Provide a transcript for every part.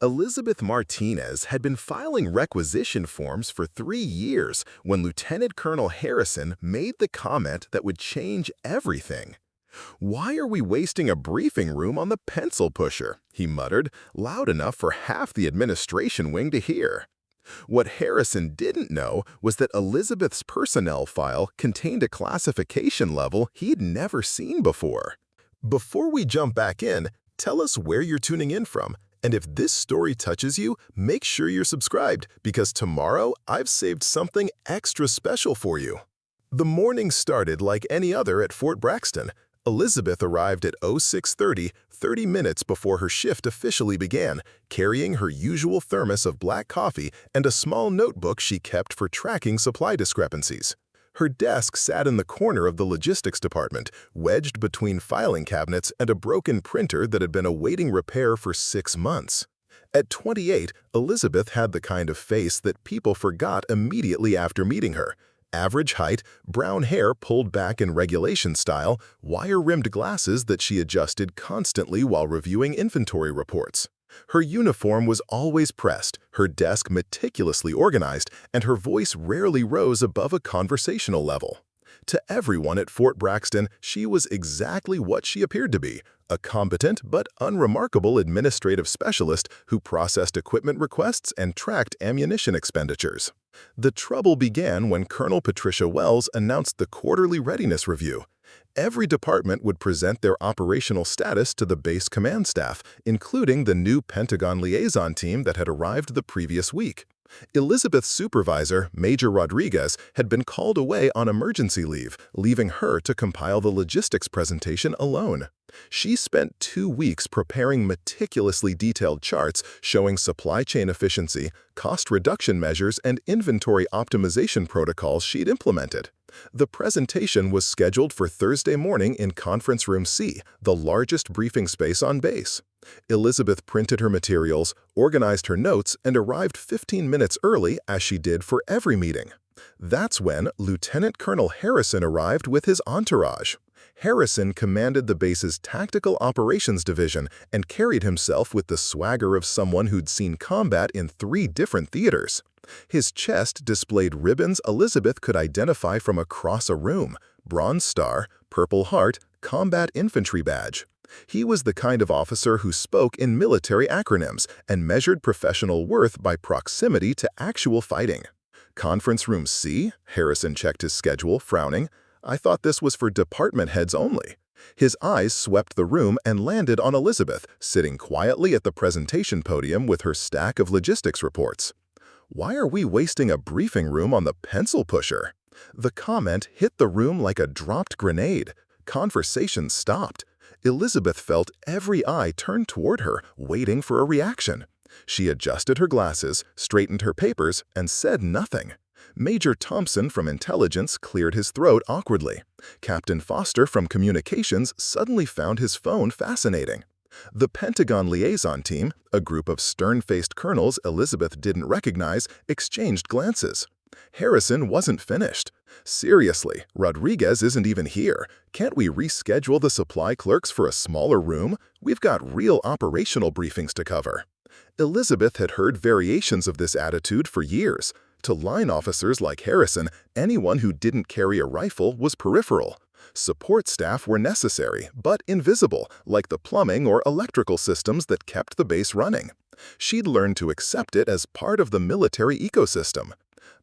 Elizabeth Martinez had been filing requisition forms for 3 years when Lieutenant Colonel Harrison made the comment that would change everything. "Why are we wasting a briefing room on the pencil pusher?" he muttered, loud enough for half the administration wing to hear. What Harrison didn't know was that Elizabeth's personnel file contained a classification level he'd never seen before. Before we jump back in, tell us where you're tuning in from. And if this story touches you, make sure you're subscribed because tomorrow I've saved something extra special for you. The morning started like any other at Fort Braxton. Elizabeth arrived at 0630, 30 minutes before her shift officially began, carrying her usual thermos of black coffee and a small notebook she kept for tracking supply discrepancies. Her desk sat in the corner of the logistics department, wedged between filing cabinets and a broken printer that had been awaiting repair for 6 months. At 28, Elizabeth had the kind of face that people forgot immediately after meeting her. Average height, brown hair pulled back in regulation style, wire-rimmed glasses that she adjusted constantly while reviewing inventory reports. Her uniform was always pressed, her desk meticulously organized, and her voice rarely rose above a conversational level. To everyone at Fort Braxton, she was exactly what she appeared to be, a competent but unremarkable administrative specialist who processed equipment requests and tracked ammunition expenditures. The trouble began when Colonel Patricia Wells announced the quarterly readiness review. Every department would present their operational status to the base command staff, including the new Pentagon liaison team that had arrived the previous week. Elizabeth's supervisor, Major Rodriguez, had been called away on emergency leave, leaving her to compile the logistics presentation alone. She spent 2 weeks preparing meticulously detailed charts showing supply chain efficiency, cost reduction measures, and inventory optimization protocols she'd implemented. The presentation was scheduled for Thursday morning in Conference Room C, the largest briefing space on base. Elizabeth printed her materials, organized her notes, and arrived 15 minutes early as she did for every meeting. That's when Lieutenant Colonel Harrison arrived with his entourage. Harrison commanded the base's Tactical Operations Division and carried himself with the swagger of someone who'd seen combat in 3 different theaters. His chest displayed ribbons Elizabeth could identify from across a room: Bronze Star, Purple Heart, Combat Infantry Badge. He was the kind of officer who spoke in military acronyms and measured professional worth by proximity to actual fighting. Conference Room C? Harrison checked his schedule, frowning. I thought this was for department heads only. His eyes swept the room and landed on Elizabeth, sitting quietly at the presentation podium with her stack of logistics reports. "Why are we wasting a briefing room on the pencil pusher?" The comment hit the room like a dropped grenade. Conversation stopped. Elizabeth felt every eye turned toward her, waiting for a reaction. She adjusted her glasses, straightened her papers, and said nothing. Major Thompson from Intelligence cleared his throat awkwardly. Captain Foster from Communications suddenly found his phone fascinating. The Pentagon liaison team, a group of stern-faced colonels Elizabeth didn't recognize, exchanged glances. Harrison wasn't finished. "Seriously, Rodriguez isn't even here. Can't we reschedule the supply clerks for a smaller room? We've got real operational briefings to cover." Elizabeth had heard variations of this attitude for years. To line officers like Harrison, anyone who didn't carry a rifle was peripheral. Support staff were necessary, but invisible, like the plumbing or electrical systems that kept the base running. She'd learned to accept it as part of the military ecosystem.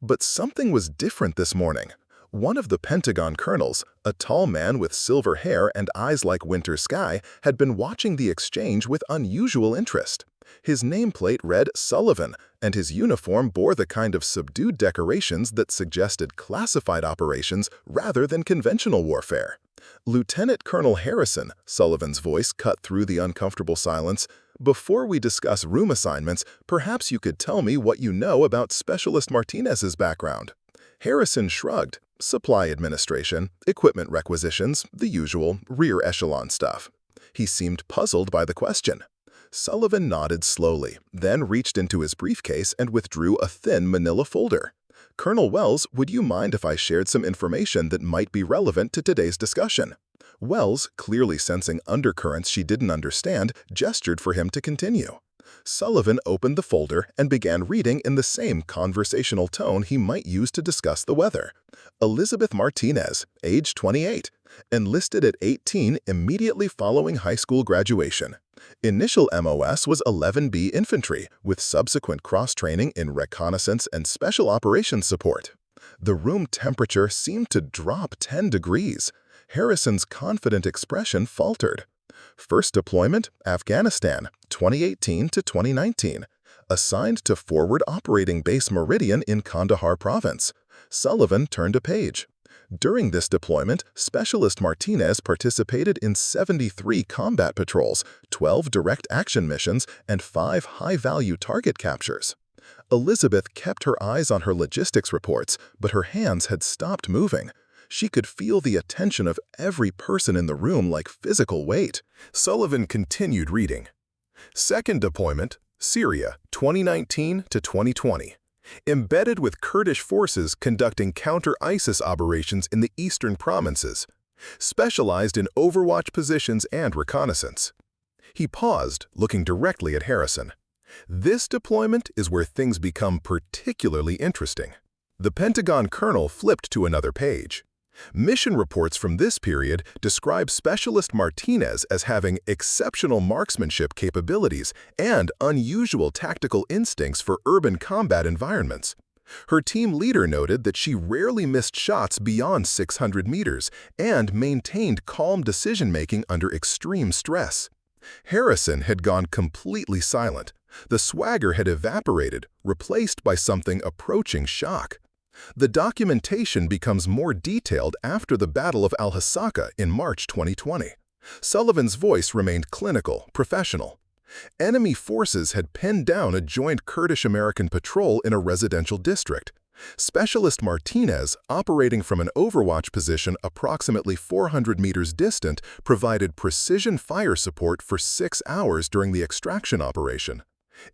But something was different this morning. One of the Pentagon colonels, a tall man with silver hair and eyes like winter sky, had been watching the exchange with unusual interest. His nameplate read Sullivan, and his uniform bore the kind of subdued decorations that suggested classified operations rather than conventional warfare. "Lieutenant Colonel Harrison," Sullivan's voice cut through the uncomfortable silence, "before we discuss room assignments, perhaps you could tell me what you know about Specialist Martinez's background." Harrison shrugged. Supply administration, equipment requisitions, the usual rear echelon stuff. He seemed puzzled by the question. Sullivan nodded slowly, then reached into his briefcase and withdrew a thin manila folder. "Colonel Wells, would you mind if I shared some information that might be relevant to today's discussion?" Wells, clearly sensing undercurrents she didn't understand, gestured for him to continue. Sullivan opened the folder and began reading in the same conversational tone he might use to discuss the weather. Elizabeth Martinez, age 28, enlisted at 18 immediately following high school graduation. Initial MOS was 11B Infantry, with subsequent cross-training in reconnaissance and special operations support. The room temperature seemed to drop 10 degrees. Harrison's confident expression faltered. First deployment, Afghanistan, 2018 to 2019. Assigned to Forward Operating Base Meridian in Kandahar Province. Sullivan turned a page. During this deployment, Specialist Martinez participated in 73 combat patrols, 12 direct action missions, and 5 high-value target captures. Elizabeth kept her eyes on her logistics reports, but her hands had stopped moving. She could feel the attention of every person in the room like physical weight. Sullivan continued reading. Second deployment, Syria, 2019 to 2020. Embedded with Kurdish forces conducting counter-ISIS operations in the eastern provinces. Specialized in overwatch positions and reconnaissance. He paused, looking directly at Harrison. This deployment is where things become particularly interesting. The Pentagon colonel flipped to another page. Mission reports from this period describe Specialist Martinez as having exceptional marksmanship capabilities and unusual tactical instincts for urban combat environments. Her team leader noted that she rarely missed shots beyond 600 meters and maintained calm decision-making under extreme stress. Harrison had gone completely silent. The swagger had evaporated, replaced by something approaching shock. The documentation becomes more detailed after the Battle of Al-Hasaka in March 2020. Sullivan's voice remained clinical, professional. Enemy forces had pinned down a joint Kurdish-American patrol in a residential district. Specialist Martinez, operating from an overwatch position approximately 400 meters distant, provided precision fire support for 6 hours during the extraction operation.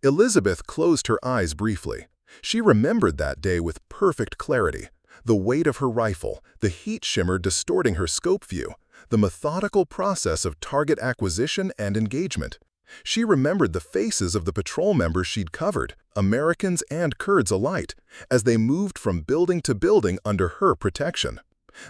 Elizabeth closed her eyes briefly. She remembered that day with perfect clarity. The weight of her rifle, the heat shimmer distorting her scope view, the methodical process of target acquisition and engagement. She remembered the faces of the patrol members she'd covered, Americans and Kurds alike, as they moved from building to building under her protection.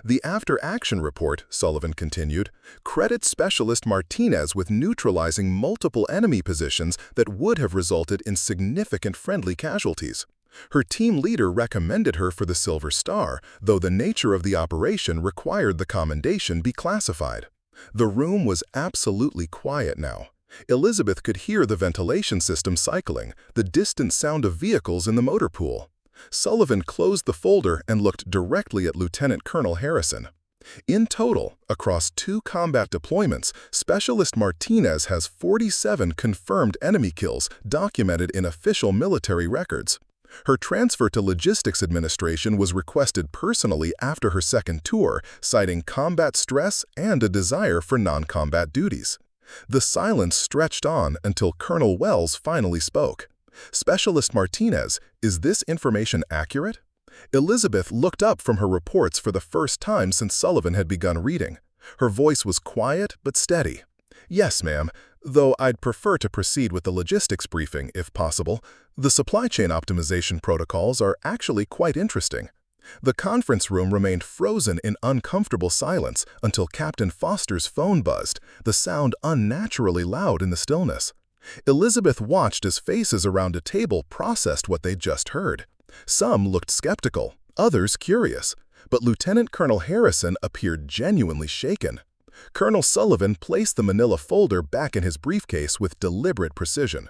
The after-action report, Sullivan continued, credits Specialist Martinez with neutralizing multiple enemy positions that would have resulted in significant friendly casualties. Her team leader recommended her for the Silver Star, though the nature of the operation required the commendation be classified. The room was absolutely quiet now. Elizabeth could hear the ventilation system cycling, the distant sound of vehicles in the motor pool. Sullivan closed the folder and looked directly at Lieutenant Colonel Harrison. In total, across 2 combat deployments, Specialist Martinez has 47 confirmed enemy kills documented in official military records. Her transfer to Logistics Administration was requested personally after her second tour, citing combat stress and a desire for non-combat duties. The silence stretched on until Colonel Wells finally spoke. Specialist Martinez, is this information accurate? Elizabeth looked up from her reports for the first time since Sullivan had begun reading. Her voice was quiet but steady. Yes, ma'am, though I'd prefer to proceed with the logistics briefing if possible. The supply chain optimization protocols are actually quite interesting. The conference room remained frozen in uncomfortable silence until Captain Foster's phone buzzed, the sound unnaturally loud in the stillness. Elizabeth watched as faces around a table processed what they'd just heard. Some looked skeptical, others curious, but Lieutenant Colonel Harrison appeared genuinely shaken. Colonel Sullivan placed the manila folder back in his briefcase with deliberate precision.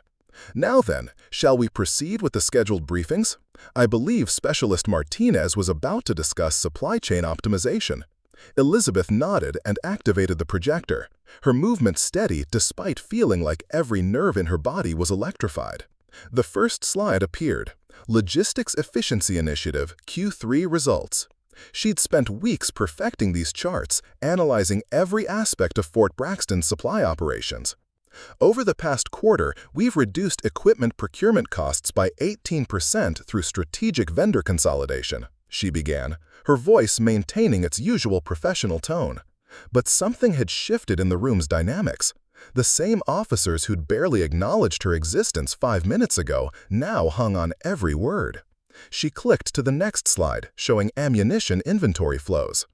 Now then, shall we proceed with the scheduled briefings? I believe Specialist Martinez was about to discuss supply chain optimization. Elizabeth nodded and activated the projector, her movement steady despite feeling like every nerve in her body was electrified. The first slide appeared, Logistics Efficiency Initiative, Q3 Results. She'd spent weeks perfecting these charts, analyzing every aspect of Fort Braxton's supply operations. Over the past quarter, we've reduced equipment procurement costs by 18% through strategic vendor consolidation, she began, her voice maintaining its usual professional tone. But something had shifted in the room's dynamics. The same officers who'd barely acknowledged her existence 5 minutes ago now hung on every word. She clicked to the next slide, showing ammunition inventory flows.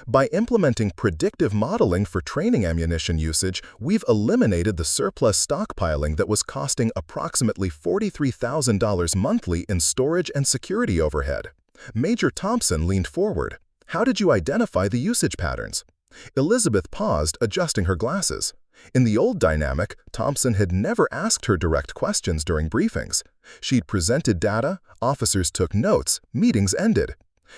By implementing predictive modeling for training ammunition usage, we've eliminated the surplus stockpiling that was costing approximately $43,000 monthly in storage and security overhead. Major Thompson leaned forward. How did you identify the usage patterns? Elizabeth paused, adjusting her glasses. In the old dynamic, Thompson had never asked her direct questions during briefings. She'd presented data, officers took notes, meetings ended.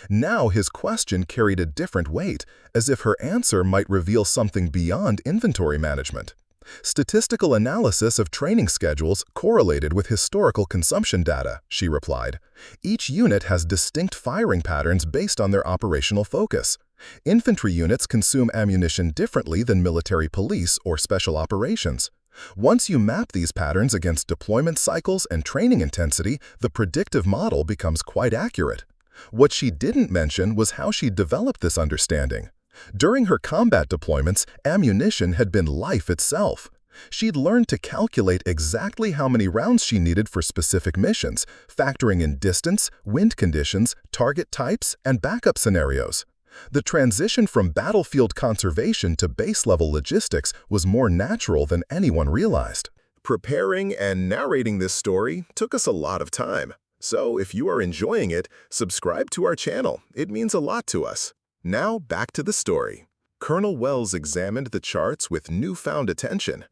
Now his question carried a different weight, as if her answer might reveal something beyond inventory management. Statistical analysis of training schedules correlated with historical consumption data, she replied. Each unit has distinct firing patterns based on their operational focus. Infantry units consume ammunition differently than military police or special operations. Once you map these patterns against deployment cycles and training intensity, the predictive model becomes quite accurate. What she didn't mention was how she developed this understanding. During her combat deployments, ammunition had been life itself. She'd learned to calculate exactly how many rounds she needed for specific missions, factoring in distance, wind conditions, target types, and backup scenarios. The transition from battlefield conservation to base-level logistics was more natural than anyone realized. Preparing and narrating this story took us a lot of time. So if you are enjoying it, subscribe to our channel. It means a lot to us. Now back to the story. Colonel Wells examined the charts with newfound attention.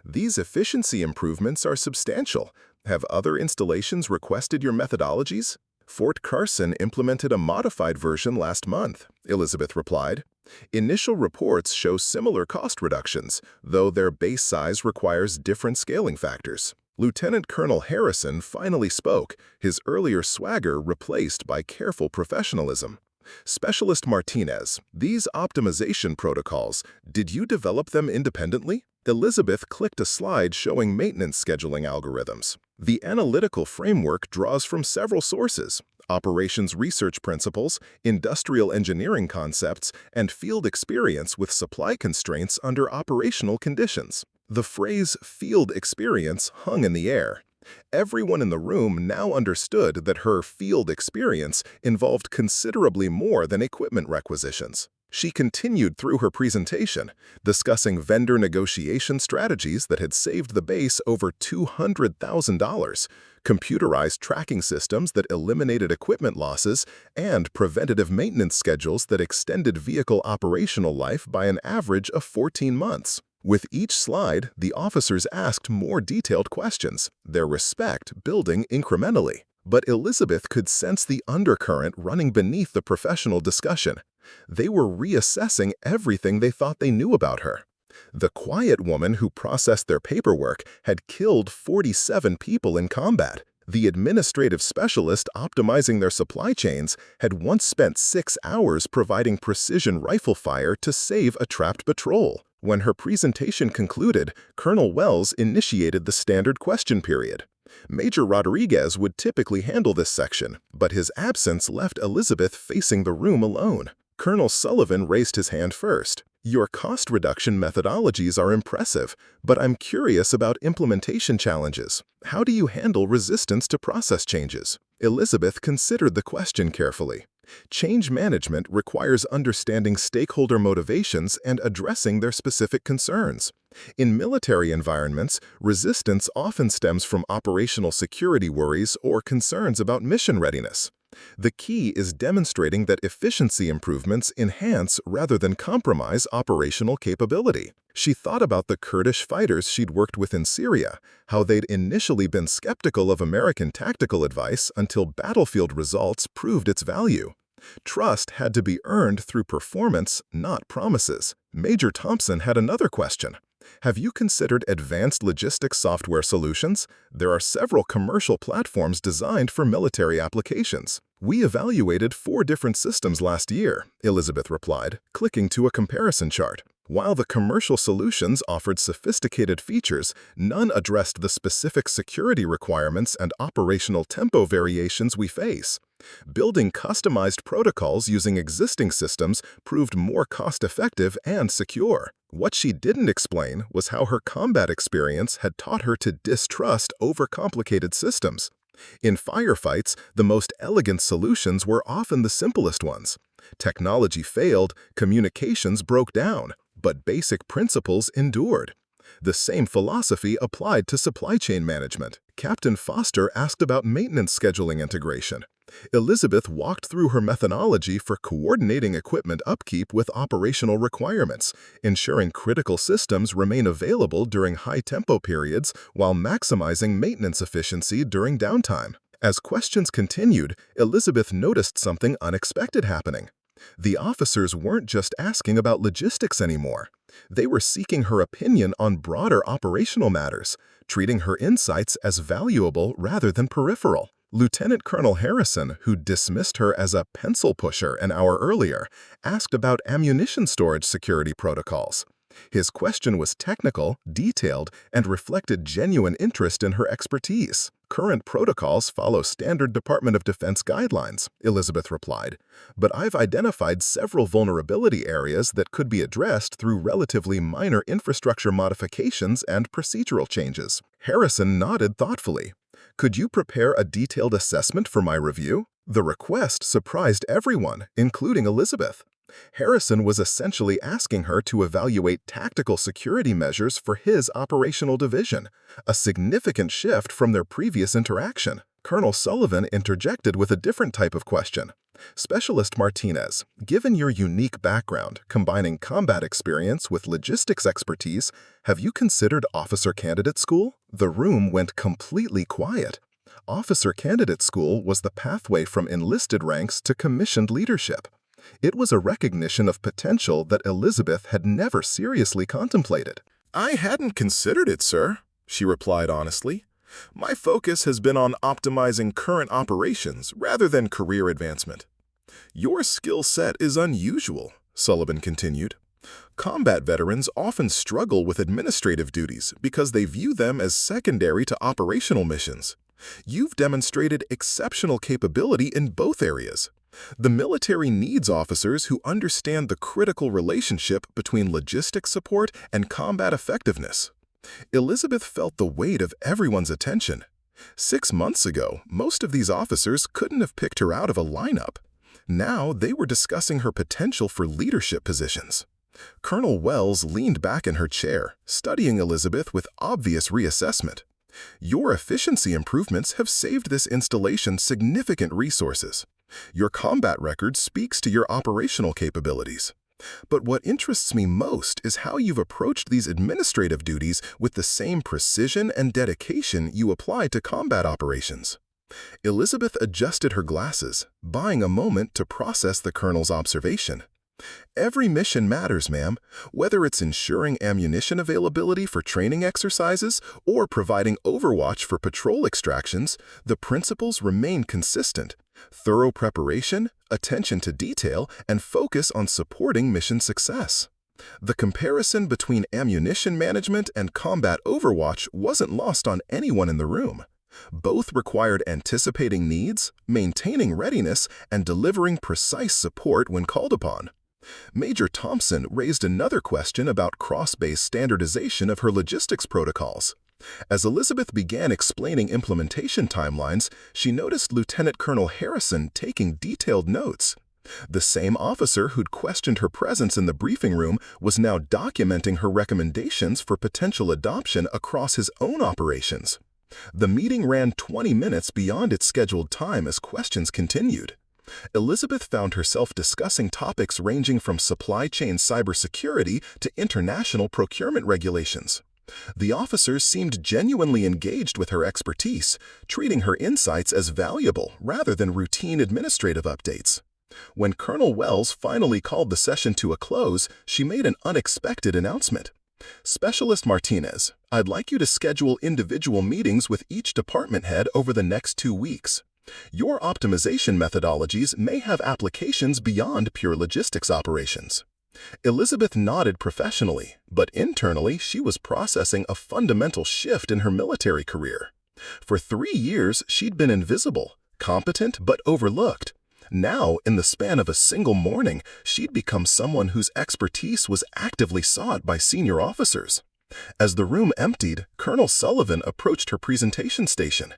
These efficiency improvements are substantial. Have other installations requested your methodologies? Fort Carson implemented a modified version last month, Elizabeth replied. Initial reports show similar cost reductions, though their base size requires different scaling factors. Lieutenant Colonel Harrison finally spoke, his earlier swagger replaced by careful professionalism. Specialist Martinez, these optimization protocols, did you develop them independently? Elizabeth clicked a slide showing maintenance scheduling algorithms. The analytical framework draws from several sources: operations research principles, industrial engineering concepts, and field experience with supply constraints under operational conditions. The phrase field experience hung in the air. Everyone in the room now understood that her field experience involved considerably more than equipment requisitions. She continued through her presentation, discussing vendor negotiation strategies that had saved the base over $200,000, computerized tracking systems that eliminated equipment losses, and preventative maintenance schedules that extended vehicle operational life by an average of 14 months. With each slide, the officers asked more detailed questions, their respect building incrementally. But Elizabeth could sense the undercurrent running beneath the professional discussion. They were reassessing everything they thought they knew about her. The quiet woman who processed their paperwork had killed 47 people in combat. The administrative specialist optimizing their supply chains had once spent 6 hours providing precision rifle fire to save a trapped patrol. When her presentation concluded, Colonel Wells initiated the standard question period. Major Rodriguez would typically handle this section, but his absence left Elizabeth facing the room alone. Colonel Sullivan raised his hand first. Your cost reduction methodologies are impressive, but I'm curious about implementation challenges. How do you handle resistance to process changes? Elizabeth considered the question carefully. Change management requires understanding stakeholder motivations and addressing their specific concerns. In military environments, resistance often stems from operational security worries or concerns about mission readiness. The key is demonstrating that efficiency improvements enhance rather than compromise operational capability. She thought about the Kurdish fighters she'd worked with in Syria, how they'd initially been skeptical of American tactical advice until battlefield results proved its value. Trust had to be earned through performance, not promises. Major Thompson had another question. Have you considered advanced logistics software solutions? There are several commercial platforms designed for military applications. We evaluated 4 different systems last year, Elizabeth replied, clicking to a comparison chart. While the commercial solutions offered sophisticated features, none addressed the specific security requirements and operational tempo variations we face. Building customized protocols using existing systems proved more cost-effective and secure. What she didn't explain was how her combat experience had taught her to distrust overcomplicated systems. In firefights, the most elegant solutions were often the simplest ones. Technology failed, communications broke down, but basic principles endured. The same philosophy applied to supply chain management. Captain Foster asked about maintenance scheduling integration. Elizabeth walked through her methodology for coordinating equipment upkeep with operational requirements, ensuring critical systems remain available during high-tempo periods while maximizing maintenance efficiency during downtime. As questions continued, Elizabeth noticed something unexpected happening. The officers weren't just asking about logistics anymore. They were seeking her opinion on broader operational matters, treating her insights as valuable rather than peripheral. Lieutenant Colonel Harrison, who dismissed her as a pencil pusher an hour earlier, asked about ammunition storage security protocols. His question was technical, detailed, and reflected genuine interest in her expertise. "Current protocols follow standard Department of Defense guidelines," Elizabeth replied, "but I've identified several vulnerability areas that could be addressed through relatively minor infrastructure modifications and procedural changes." Harrison nodded thoughtfully. "Could you prepare a detailed assessment for my review?" The request surprised everyone, including Elizabeth. Harrison was essentially asking her to evaluate tactical security measures for his operational division, a significant shift from their previous interaction. Colonel Sullivan interjected with a different type of question. "Specialist Martinez, given your unique background, combining combat experience with logistics expertise, have you considered officer candidate school?" The room went completely quiet. Officer candidate school was the pathway from enlisted ranks to commissioned leadership. It was a recognition of potential that Elizabeth had never seriously contemplated. "I hadn't considered it, sir," she replied honestly. "My focus has been on optimizing current operations rather than career advancement." "Your skill set is unusual," Sullivan continued. "Combat veterans often struggle with administrative duties because they view them as secondary to operational missions. You've demonstrated exceptional capability in both areas. The military needs officers who understand the critical relationship between logistics support and combat effectiveness." Elizabeth felt the weight of everyone's attention. 6 months ago, most of these officers couldn't have picked her out of a lineup. Now they were discussing her potential for leadership positions. Colonel Wells leaned back in her chair, studying Elizabeth with obvious reassessment. "Your efficiency improvements have saved this installation significant resources. Your combat record speaks to your operational capabilities. But what interests me most is how you've approached these administrative duties with the same precision and dedication you apply to combat operations." Elizabeth adjusted her glasses, buying a moment to process the colonel's observation. "Every mission matters, ma'am, whether it's ensuring ammunition availability for training exercises or providing overwatch for patrol extractions. The principles remain consistent: thorough preparation, attention to detail, and focus on supporting mission success." The comparison between ammunition management and combat overwatch wasn't lost on anyone in the room. Both required anticipating needs, maintaining readiness, and delivering precise support when called upon. Major Thompson raised another question about cross-base standardization of her logistics protocols. As Elizabeth began explaining implementation timelines, she noticed Lieutenant Colonel Harrison taking detailed notes. The same officer who'd questioned her presence in the briefing room was now documenting her recommendations for potential adoption across his own operations. The meeting ran 20 minutes beyond its scheduled time as questions continued. Elizabeth found herself discussing topics ranging from supply chain cybersecurity to international procurement regulations. The officers seemed genuinely engaged with her expertise, treating her insights as valuable rather than routine administrative updates. When Colonel Wells finally called the session to a close, she made an unexpected announcement. "Specialist Martinez, I'd like you to schedule individual meetings with each department head over the next 2 weeks. Your optimization methodologies may have applications beyond pure logistics operations." Elizabeth nodded professionally, but internally she was processing a fundamental shift in her military career. For 3 years, she'd been invisible, competent but overlooked. Now, in the span of a single morning, she'd become someone whose expertise was actively sought by senior officers. As the room emptied, Colonel Sullivan approached her presentation station.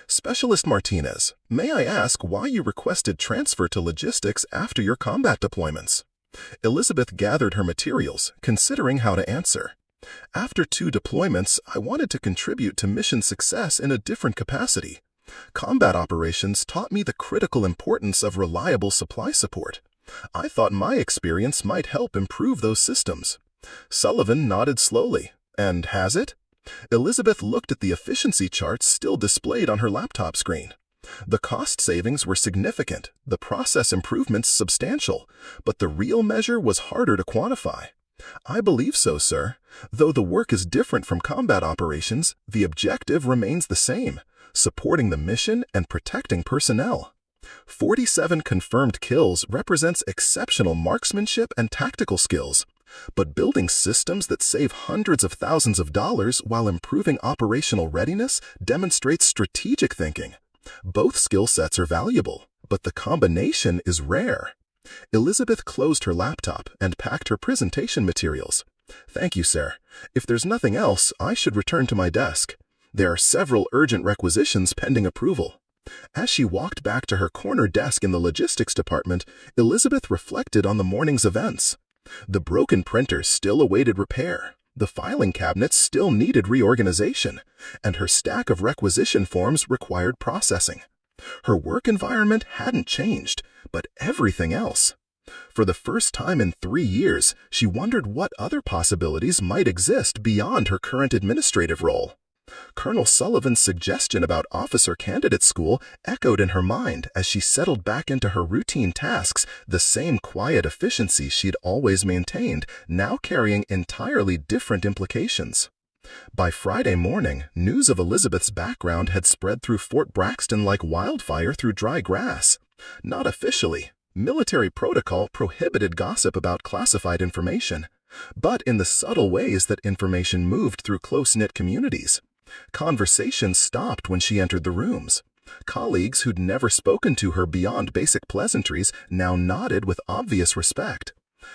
"Specialist Martinez, may I ask why you requested transfer to logistics after your combat deployments?" Elizabeth gathered her materials, considering how to answer. "After 2 deployments, I wanted to contribute to mission success in a different capacity. Combat operations taught me the critical importance of reliable supply support. I thought my experience might help improve those systems." Sullivan nodded slowly. "And has it?" Elizabeth looked at the efficiency charts still displayed on her laptop screen. The cost savings were significant, the process improvements substantial, but the real measure was harder to quantify. "I believe so, sir. Though the work is different from combat operations, the objective remains the same: supporting the mission and protecting personnel." 47 confirmed kills represents exceptional marksmanship and tactical skills. But building systems that save hundreds of thousands of dollars while improving operational readiness demonstrates strategic thinking. Both skill sets are valuable, but the combination is rare. Elizabeth closed her laptop and packed her presentation materials. "Thank you, sir. If there's nothing else, I should return to my desk. There are several urgent requisitions pending approval." As she walked back to her corner desk in the logistics department, Elizabeth reflected on the morning's events. The broken printer still awaited repair, the filing cabinets still needed reorganization, and her stack of requisition forms required processing. Her work environment hadn't changed, but everything else. For the first time in 3 years, she wondered what other possibilities might exist beyond her current administrative role. Colonel Sullivan's suggestion about officer candidate school echoed in her mind as she settled back into her routine tasks, the same quiet efficiency she'd always maintained, now carrying entirely different implications. By Friday morning, news of Elizabeth's background had spread through Fort Braxton like wildfire through dry grass. Not officially. Military protocol prohibited gossip about classified information, but in the subtle ways that information moved through close-knit communities. Conversation stopped when she entered the rooms. Colleagues who'd never spoken to her beyond basic pleasantries now nodded with obvious respect.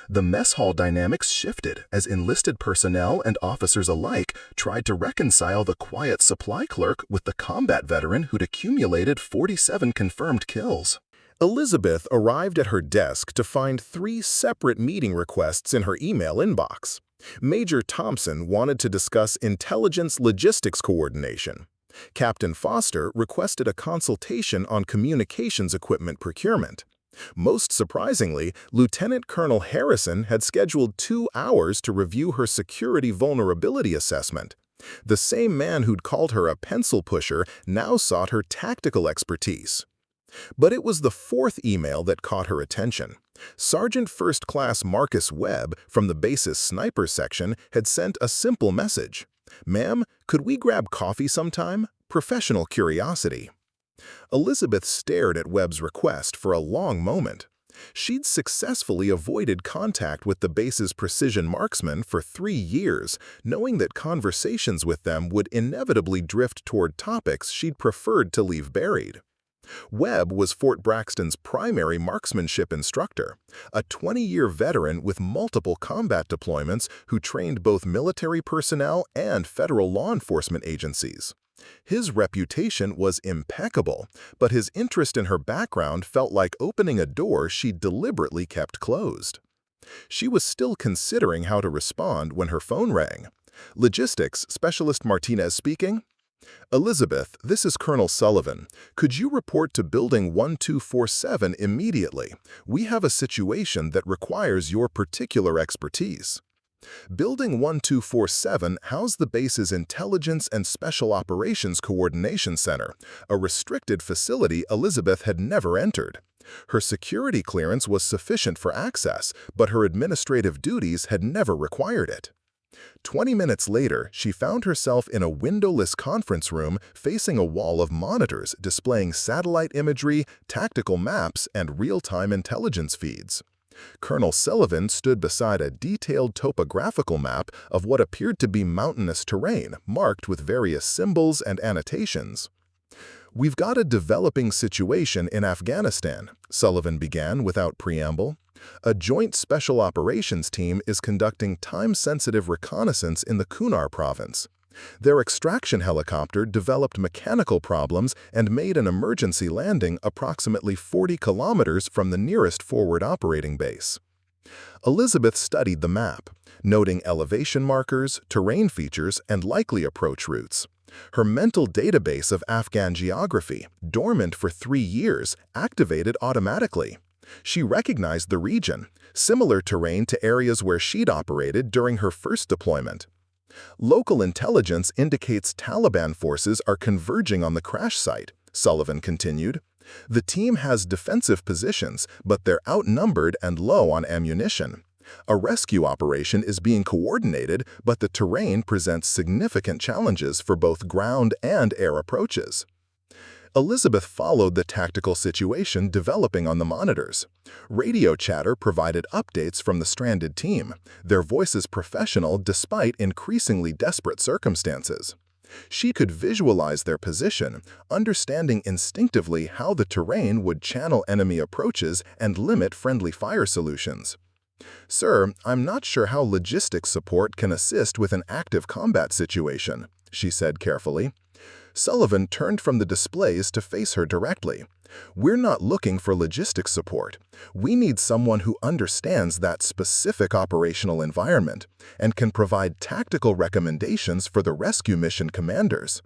The mess hall dynamics shifted as enlisted personnel and officers alike tried to reconcile the quiet supply clerk with the combat veteran who'd accumulated 47 confirmed kills. Elizabeth arrived at her desk to find 3 separate meeting requests in her email inbox. Major Thompson wanted to discuss intelligence logistics coordination. Captain Foster requested a consultation on communications equipment procurement. Most surprisingly, Lieutenant Colonel Harrison had scheduled 2 hours to review her security vulnerability assessment. The same man who'd called her a pencil pusher now sought her tactical expertise. But it was the 4th email that caught her attention. Sergeant First Class Marcus Webb from the base's sniper section had sent a simple message. "Ma'am, could we grab coffee sometime? Professional curiosity." Elizabeth stared at Webb's request for a long moment. She'd successfully avoided contact with the base's precision marksmen for 3 years, knowing that conversations with them would inevitably drift toward topics she'd preferred to leave buried. Webb was Fort Braxton's primary marksmanship instructor, a 20-year veteran with multiple combat deployments who trained both military personnel and federal law enforcement agencies. His reputation was impeccable, but his interest in her background felt like opening a door she'd deliberately kept closed. She was still considering how to respond when her phone rang. "Logistics Specialist Martinez speaking." "Elizabeth, this is Colonel Sullivan. Could you report to Building 1247 immediately? We have a situation that requires your particular expertise." Building 1247 housed the base's Intelligence and Special Operations Coordination Center, a restricted facility Elizabeth had never entered. Her security clearance was sufficient for access, but her administrative duties had never required it. 20 minutes later, she found herself in a windowless conference room facing a wall of monitors displaying satellite imagery, tactical maps, and real-time intelligence feeds. Colonel Sullivan stood beside a detailed topographical map of what appeared to be mountainous terrain marked with various symbols and annotations. "We've got a developing situation in Afghanistan," Sullivan began without preamble. "A joint special operations team is conducting time-sensitive reconnaissance in the Kunar province. Their extraction helicopter developed mechanical problems and made an emergency landing approximately 40 kilometers from the nearest forward operating base." Elizabeth studied the map, noting elevation markers, terrain features, and likely approach routes. Her mental database of Afghan geography, dormant for 3 years, activated automatically. She recognized the region, similar terrain to areas where she'd operated during her first deployment. "Local intelligence indicates Taliban forces are converging on the crash site," Sullivan continued. "The team has defensive positions, but they're outnumbered and low on ammunition. A rescue operation is being coordinated, but the terrain presents significant challenges for both ground and air approaches." Elizabeth followed the tactical situation developing on the monitors. Radio chatter provided updates from the stranded team, their voices professional despite increasingly desperate circumstances. She could visualize their position, understanding instinctively how the terrain would channel enemy approaches and limit friendly fire solutions. "Sir, I'm not sure how logistics support can assist with an active combat situation," she said carefully. Sullivan turned from the displays to face her directly. "We're not looking for logistics support. We need someone who understands that specific operational environment and can provide tactical recommendations for the rescue mission commanders."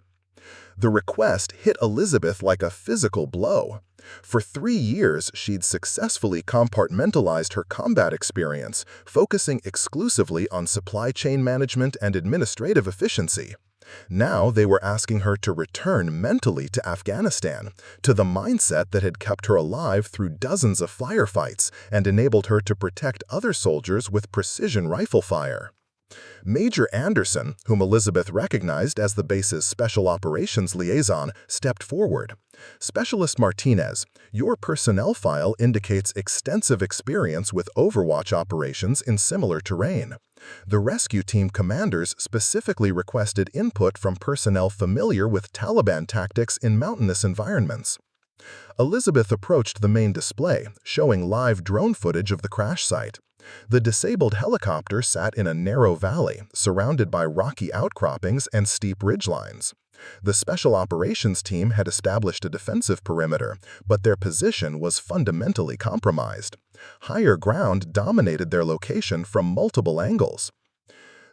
The request hit Elizabeth like a physical blow. For 3 years, she'd successfully compartmentalized her combat experience, focusing exclusively on supply chain management and administrative efficiency. Now they were asking her to return mentally to Afghanistan, to the mindset that had kept her alive through dozens of firefights and enabled her to protect other soldiers with precision rifle fire. Major Anderson, whom Elizabeth recognized as the base's Special Operations Liaison, stepped forward. "Specialist Martinez, your personnel file indicates extensive experience with Overwatch operations in similar terrain. The rescue team commanders specifically requested input from personnel familiar with Taliban tactics in mountainous environments." Elizabeth approached the main display, showing live drone footage of the crash site. The disabled helicopter sat in a narrow valley, surrounded by rocky outcroppings and steep ridgelines. The Special Operations team had established a defensive perimeter, but their position was fundamentally compromised. Higher ground dominated their location from multiple angles.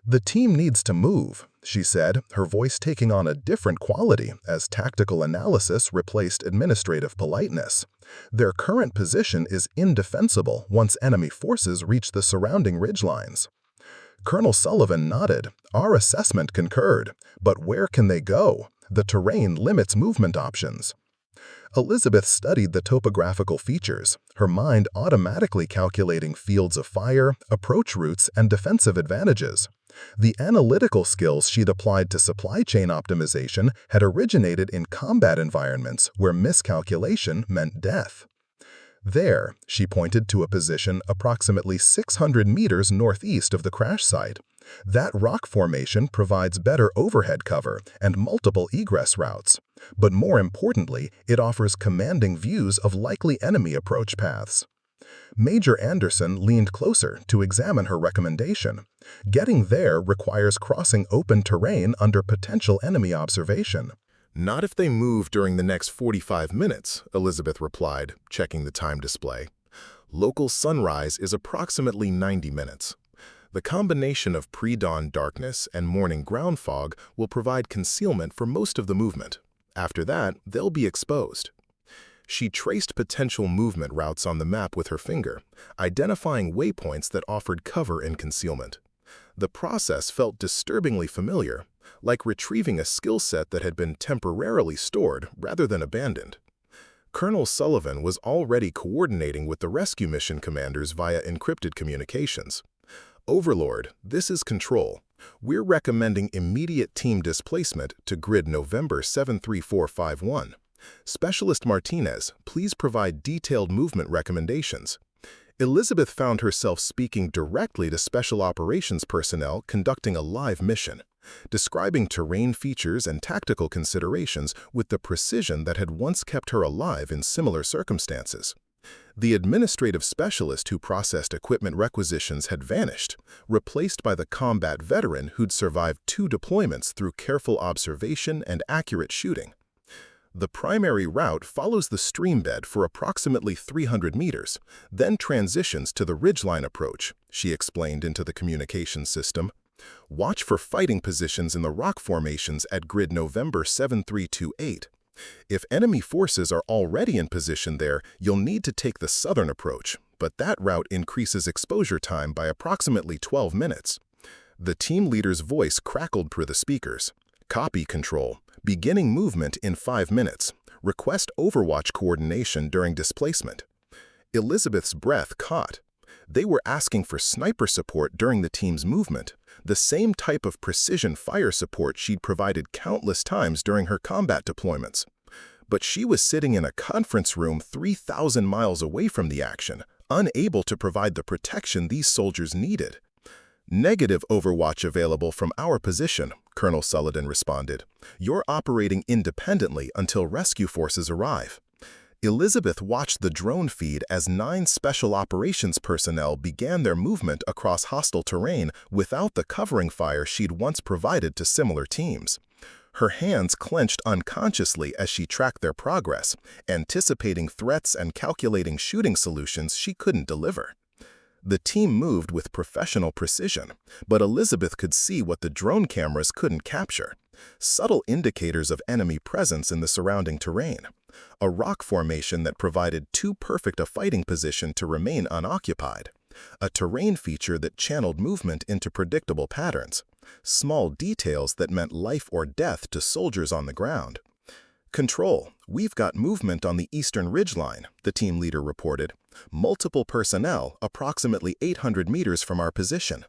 "The team needs to move," she said, her voice taking on a different quality as tactical analysis replaced administrative politeness. "Their current position is indefensible once enemy forces reach the surrounding ridgelines." Colonel Sullivan nodded. "Our assessment concurred. But where can they go? The terrain limits movement options." Elizabeth studied the topographical features, her mind automatically calculating fields of fire, approach routes, and defensive advantages. The analytical skills she'd applied to supply chain optimization had originated in combat environments where miscalculation meant death. "There," she pointed to a position approximately 600 meters northeast of the crash site. "That rock formation provides better overhead cover and multiple egress routes. But more importantly, it offers commanding views of likely enemy approach paths." Major Anderson leaned closer to examine her recommendation. "Getting there requires crossing open terrain under potential enemy observation." "Not if they move during the next 45 minutes, Elizabeth replied, checking the time display. "Local sunrise is approximately 90 minutes. The combination of pre-dawn darkness and morning ground fog will provide concealment for most of the movement. After that, they'll be exposed." She traced potential movement routes on the map with her finger, identifying waypoints that offered cover and concealment. The process felt disturbingly familiar, like retrieving a skill set that had been temporarily stored rather than abandoned. Colonel Sullivan was already coordinating with the rescue mission commanders via encrypted communications. "Overlord, this is Control. We're recommending immediate team displacement to grid November 73451. Specialist Martinez, please provide detailed movement recommendations." Elizabeth found herself speaking directly to Special Operations personnel conducting a live mission. describing terrain features and tactical considerations with the precision that had once kept her alive in similar circumstances. The administrative specialist who processed equipment requisitions had vanished, replaced by the combat veteran who'd survived 2 deployments through careful observation and accurate shooting. The primary route follows the stream bed for approximately 300 meters, then transitions to the ridgeline approach, she explained into the communications system. Watch for fighting positions in the rock formations at grid November 7328. If enemy forces are already in position there, you'll need to take the southern approach, but that route increases exposure time by approximately 12 minutes. The team leader's voice crackled through the speakers. Copy control. Beginning movement in 5 minutes. Request overwatch coordination during displacement. Elizabeth's breath caught. They were asking for sniper support during the team's movement, the same type of precision fire support she'd provided countless times during her combat deployments. But she was sitting in a conference room 3,000 miles away from the action, unable to provide the protection these soldiers needed. Negative overwatch available from our position, Colonel Sullivan responded. You're operating independently until rescue forces arrive. Elizabeth watched the drone feed as 9 special operations personnel began their movement across hostile terrain without the covering fire she'd once provided to similar teams. Her hands clenched unconsciously as she tracked their progress, anticipating threats and calculating shooting solutions she couldn't deliver. The team moved with professional precision, but Elizabeth could see what the drone cameras couldn't capture: subtle indicators of enemy presence in the surrounding terrain, a rock formation that provided too perfect a fighting position to remain unoccupied, a terrain feature that channeled movement into predictable patterns, small details that meant life or death to soldiers on the ground. Control, we've got movement on the eastern ridgeline, the team leader reported. Multiple personnel approximately 800 meters from our position.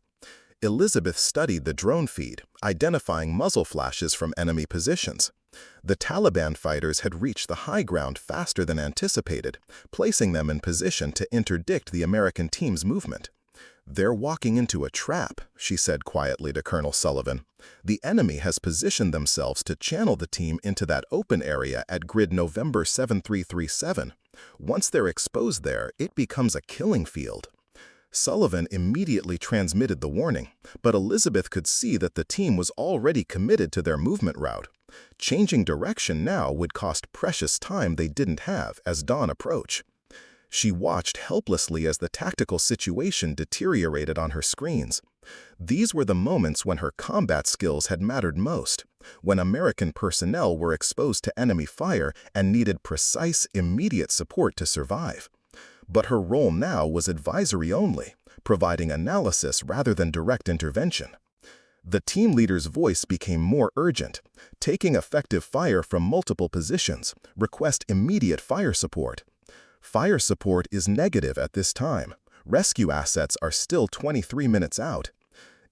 Elizabeth studied the drone feed, identifying muzzle flashes from enemy positions. The Taliban fighters had reached the high ground faster than anticipated, placing them in position to interdict the American team's movement. They're walking into a trap, she said quietly to Colonel Sullivan. The enemy has positioned themselves to channel the team into that open area at grid November 7337. Once they're exposed there, it becomes a killing field. Sullivan immediately transmitted the warning, but Elizabeth could see that the team was already committed to their movement route. Changing direction now would cost precious time they didn't have as dawn approached. She watched helplessly as the tactical situation deteriorated on her screens. These were the moments when her combat skills had mattered most, when American personnel were exposed to enemy fire and needed precise, immediate support to survive. But her role now was advisory only, providing analysis rather than direct intervention. The team leader's voice became more urgent. Taking effective fire from multiple positions, request immediate fire support. Fire support is negative at this time. Rescue assets are still 23 minutes out.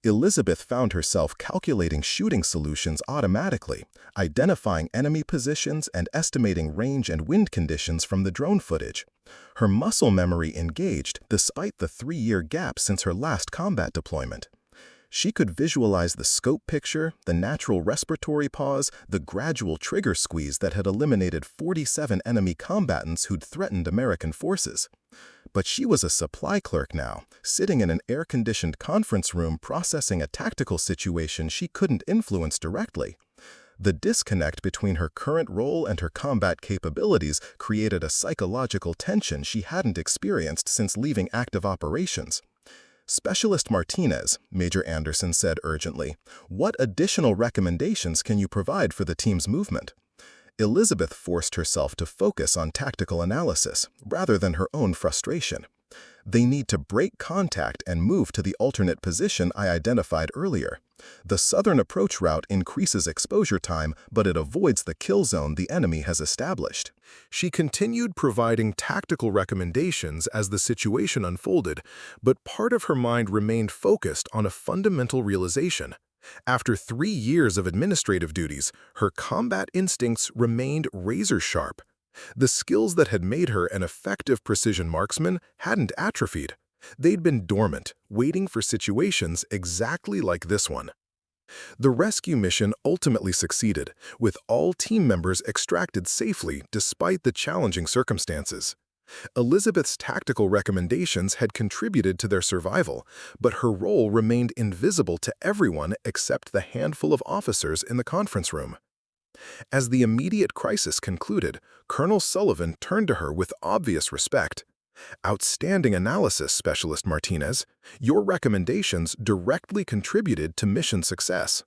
Elizabeth found herself calculating shooting solutions automatically, identifying enemy positions and estimating range and wind conditions from the drone footage. Her muscle memory engaged despite the 3-year gap since her last combat deployment. She could visualize the scope picture, the natural respiratory pause, the gradual trigger squeeze that had eliminated 47 enemy combatants who'd threatened American forces. But she was a supply clerk now, sitting in an air-conditioned conference room processing a tactical situation she couldn't influence directly. The disconnect between her current role and her combat capabilities created a psychological tension she hadn't experienced since leaving active operations. Specialist Martinez, Major Anderson said urgently, what additional recommendations can you provide for the team's movement? Elizabeth forced herself to focus on tactical analysis, rather than her own frustration. They need to break contact and move to the alternate position I identified earlier. The southern approach route increases exposure time, but it avoids the kill zone the enemy has established. She continued providing tactical recommendations as the situation unfolded, but part of her mind remained focused on a fundamental realization. After 3 years of administrative duties, her combat instincts remained razor-sharp. The skills that had made her an effective precision marksman hadn't atrophied. They'd been dormant, waiting for situations exactly like this one. The rescue mission ultimately succeeded, with all team members extracted safely despite the challenging circumstances. Elizabeth's tactical recommendations had contributed to their survival, but her role remained invisible to everyone except the handful of officers in the conference room. As the immediate crisis concluded, Colonel Sullivan turned to her with obvious respect. "Outstanding analysis, Specialist Martinez. Your recommendations directly contributed to mission success."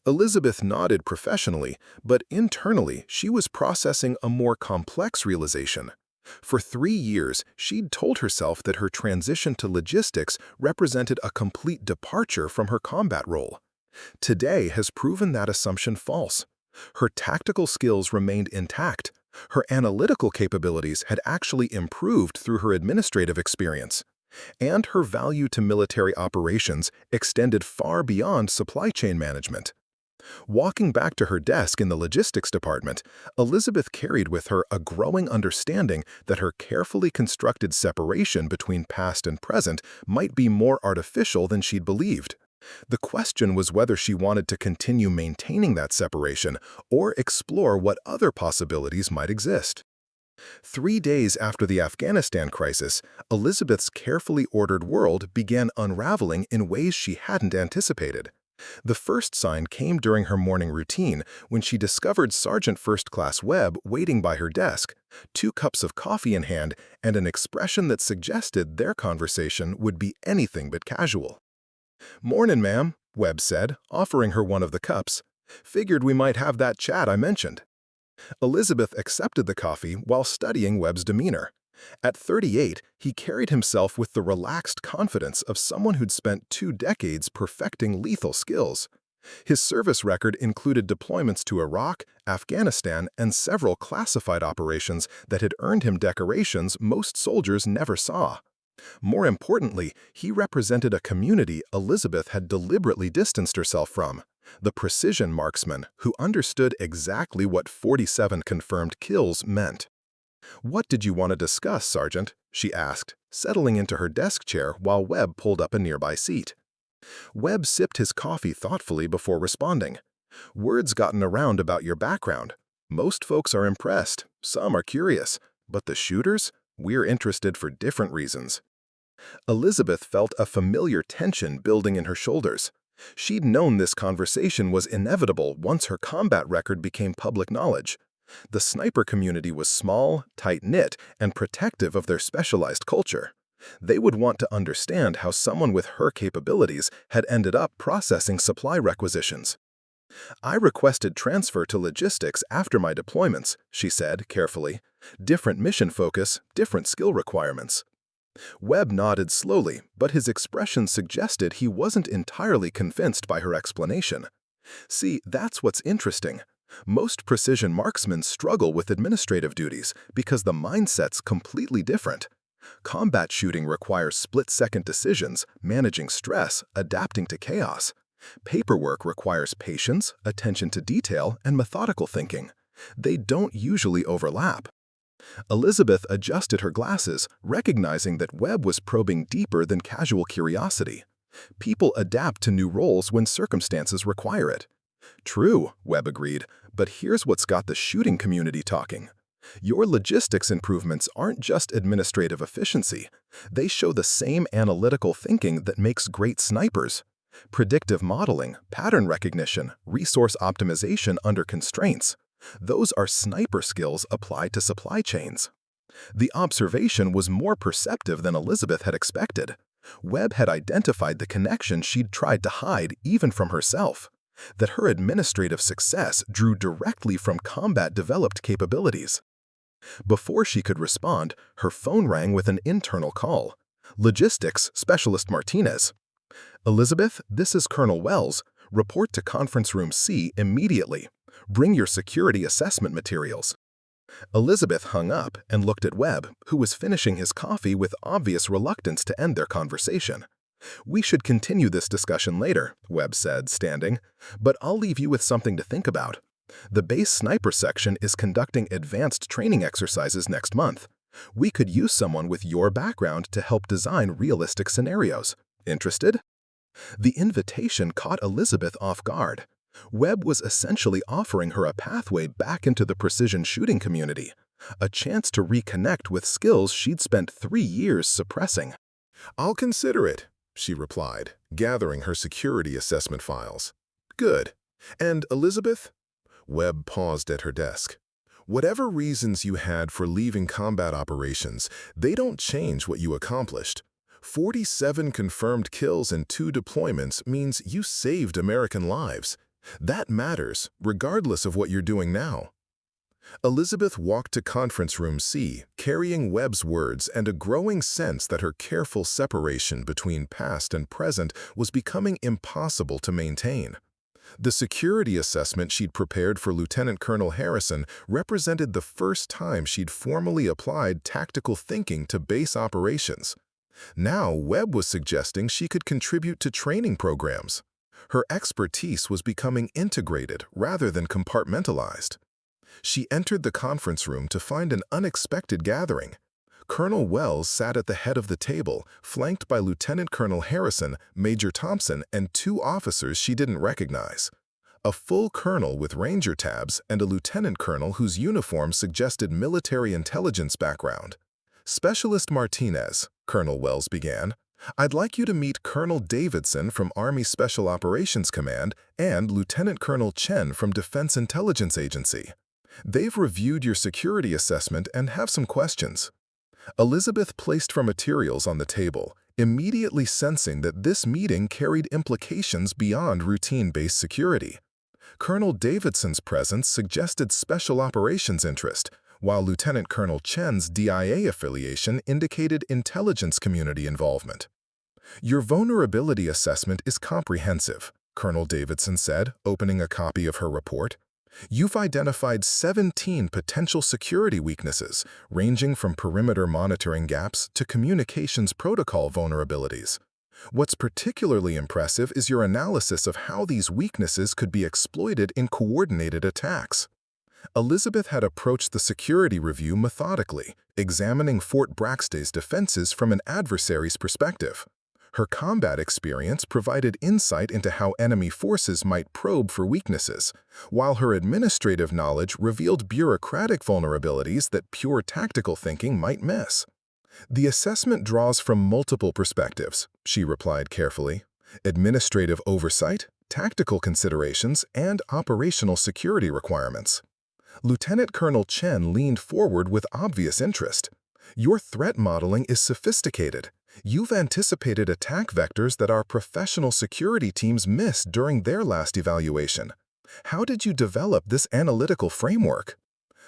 Elizabeth nodded professionally, but internally she was processing a more complex realization. For 3 years, she'd told herself that her transition to logistics represented a complete departure from her combat role. Today has proven that assumption false. Her tactical skills remained intact. Her analytical capabilities had actually improved through her administrative experience. And her value to military operations extended far beyond supply chain management. Walking back to her desk in the logistics department, Elizabeth carried with her a growing understanding that her carefully constructed separation between past and present might be more artificial than she'd believed. The question was whether she wanted to continue maintaining that separation or explore what other possibilities might exist. 3 days after the Afghanistan crisis, Elizabeth's carefully ordered world began unraveling in ways she hadn't anticipated. The first sign came during her morning routine when she discovered Sergeant First Class Webb waiting by her desk, 2 cups of coffee in hand, and an expression that suggested their conversation would be anything but casual. "Mornin', ma'am," Webb said, offering her one of the cups. "Figured we might have that chat I mentioned." Elizabeth accepted the coffee while studying Webb's demeanor. At 38, he carried himself with the relaxed confidence of someone who'd spent 2 decades perfecting lethal skills. His service record included deployments to Iraq, Afghanistan, and several classified operations that had earned him decorations most soldiers never saw. More importantly, he represented a community Elizabeth had deliberately distanced herself from, the precision marksman who understood exactly what 47 confirmed kills meant. "What did you want to discuss, Sergeant?" she asked, settling into her desk chair while Webb pulled up a nearby seat. Webb sipped his coffee thoughtfully before responding. "Word's gotten around about your background. Most folks are impressed, some are curious, but the shooters? We're interested for different reasons." Elizabeth felt a familiar tension building in her shoulders. She'd known this conversation was inevitable once her combat record became public knowledge. The sniper community was small, tight-knit, and protective of their specialized culture. They would want to understand how someone with her capabilities had ended up processing supply requisitions. "I requested transfer to logistics after my deployments," she said carefully. "Different mission focus, different skill requirements." Webb nodded slowly, but his expression suggested he wasn't entirely convinced by her explanation. "See, that's what's interesting. Most precision marksmen struggle with administrative duties because the mindset's completely different. Combat shooting requires split-second decisions, managing stress, adapting to chaos. Paperwork requires patience, attention to detail, and methodical thinking. They don't usually overlap." Elizabeth adjusted her glasses, recognizing that Webb was probing deeper than casual curiosity. People adapt to new roles when circumstances require it. "True," Webb agreed, "but here's what's got the shooting community talking. Your logistics improvements aren't just administrative efficiency. They show the same analytical thinking that makes great snipers. Predictive modeling, pattern recognition, resource optimization under constraints. Those are sniper skills applied to supply chains." The observation was more perceptive than Elizabeth had expected. Webb had identified the connection she'd tried to hide even from herself, that her administrative success drew directly from combat-developed capabilities. Before she could respond, her phone rang with an internal call. "Logistics Specialist Martinez." "Elizabeth, this is Colonel Wells. Report to Conference Room C immediately. Bring your security assessment materials." Elizabeth hung up and looked at Webb, who was finishing his coffee with obvious reluctance to end their conversation. "We should continue this discussion later," Webb said, standing, "but I'll leave you with something to think about. The base sniper section is conducting advanced training exercises next month. We could use someone with your background to help design realistic scenarios. Interested?" The invitation caught Elizabeth off guard. Webb was essentially offering her a pathway back into the precision shooting community, a chance to reconnect with skills she'd spent 3 years suppressing. "I'll consider it," she replied, gathering her security assessment files. "Good. And Elizabeth?" Webb paused at her desk. "Whatever reasons you had for leaving combat operations, they don't change what you accomplished. 47 confirmed kills in 2 deployments means you saved American lives. That matters, regardless of what you're doing now." Elizabeth walked to conference room C, carrying Webb's words and a growing sense that her careful separation between past and present was becoming impossible to maintain. The security assessment she'd prepared for Lieutenant Colonel Harrison represented the first time she'd formally applied tactical thinking to base operations. Now, Webb was suggesting she could contribute to training programs. Her expertise was becoming integrated rather than compartmentalized. She entered the conference room to find an unexpected gathering. Colonel Wells sat at the head of the table, flanked by Lieutenant Colonel Harrison, Major Thompson, and 2 officers she didn't recognize. A full colonel with ranger tabs and a lieutenant colonel whose uniform suggested military intelligence background. "Specialist Martinez," Colonel Wells began, "I'd like you to meet Colonel Davidson from Army Special Operations Command and Lieutenant Colonel Chen from Defense Intelligence Agency. They've reviewed your security assessment and have some questions." Elizabeth placed her materials on the table, immediately sensing that this meeting carried implications beyond routine-based security. Colonel Davidson's presence suggested special operations interest, while Lieutenant Colonel Chen's DIA affiliation indicated intelligence community involvement. "Your vulnerability assessment is comprehensive," Colonel Davidson said, opening a copy of her report. "You've identified 17 potential security weaknesses, ranging from perimeter monitoring gaps to communications protocol vulnerabilities. What's particularly impressive is your analysis of how these weaknesses could be exploited in coordinated attacks." Elizabeth had approached the security review methodically, examining Fort Braxton's defenses from an adversary's perspective. Her combat experience provided insight into how enemy forces might probe for weaknesses, while her administrative knowledge revealed bureaucratic vulnerabilities that pure tactical thinking might miss. "The assessment draws from multiple perspectives," she replied carefully: "administrative oversight, tactical considerations, and operational security requirements." Lieutenant Colonel Chen leaned forward with obvious interest. "Your threat modeling is sophisticated. You've anticipated attack vectors that our professional security teams missed during their last evaluation. How did you develop this analytical framework?"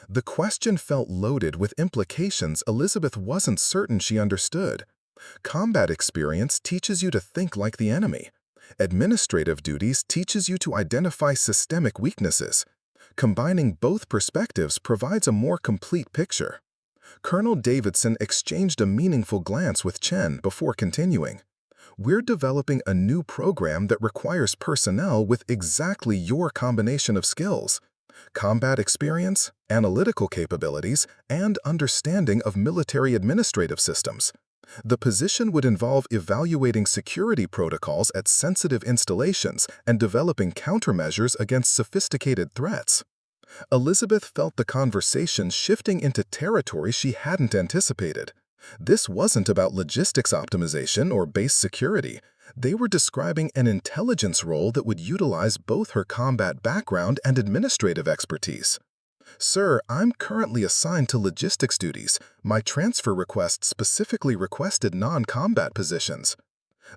The question felt loaded with implications Elizabeth wasn't certain she understood. Combat experience teaches you to think like the enemy. Administrative duties teaches you to identify systemic weaknesses. Combining both perspectives provides a more complete picture. Colonel Davidson exchanged a meaningful glance with Chen before continuing. "We're developing a new program that requires personnel with exactly your combination of skills: combat experience, analytical capabilities, and understanding of military administrative systems. The position would involve evaluating security protocols at sensitive installations and developing countermeasures against sophisticated threats." Elizabeth felt the conversation shifting into territory she hadn't anticipated. This wasn't about logistics optimization or base security. They were describing an intelligence role that would utilize both her combat background and administrative expertise. "Sir, I'm currently assigned to logistics duties. My transfer request specifically requested non-combat positions."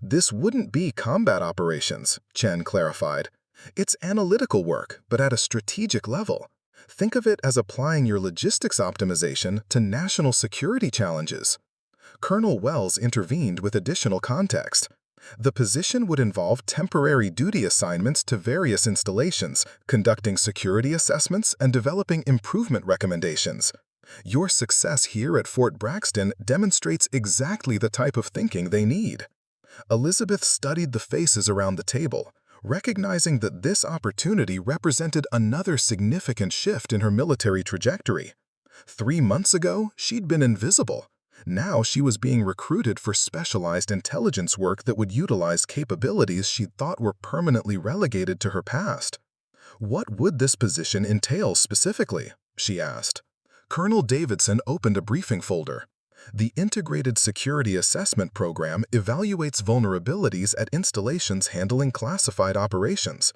"This wouldn't be combat operations," Chen clarified. "It's analytical work, but at a strategic level. Think of it as applying your logistics optimization to national security challenges." Colonel Wells intervened with additional context. "The position would involve temporary duty assignments to various installations, conducting security assessments, and developing improvement recommendations. Your success here at Fort Braxton demonstrates exactly the type of thinking they need." Elizabeth studied the faces around the table, recognizing that this opportunity represented another significant shift in her military trajectory. 3 months ago, she'd been invisible. Now she was being recruited for specialized intelligence work that would utilize capabilities she thought were permanently relegated to her past. "What would this position entail specifically?" she asked. Colonel Davidson opened a briefing folder. The Integrated Security Assessment Program evaluates vulnerabilities at installations handling classified operations.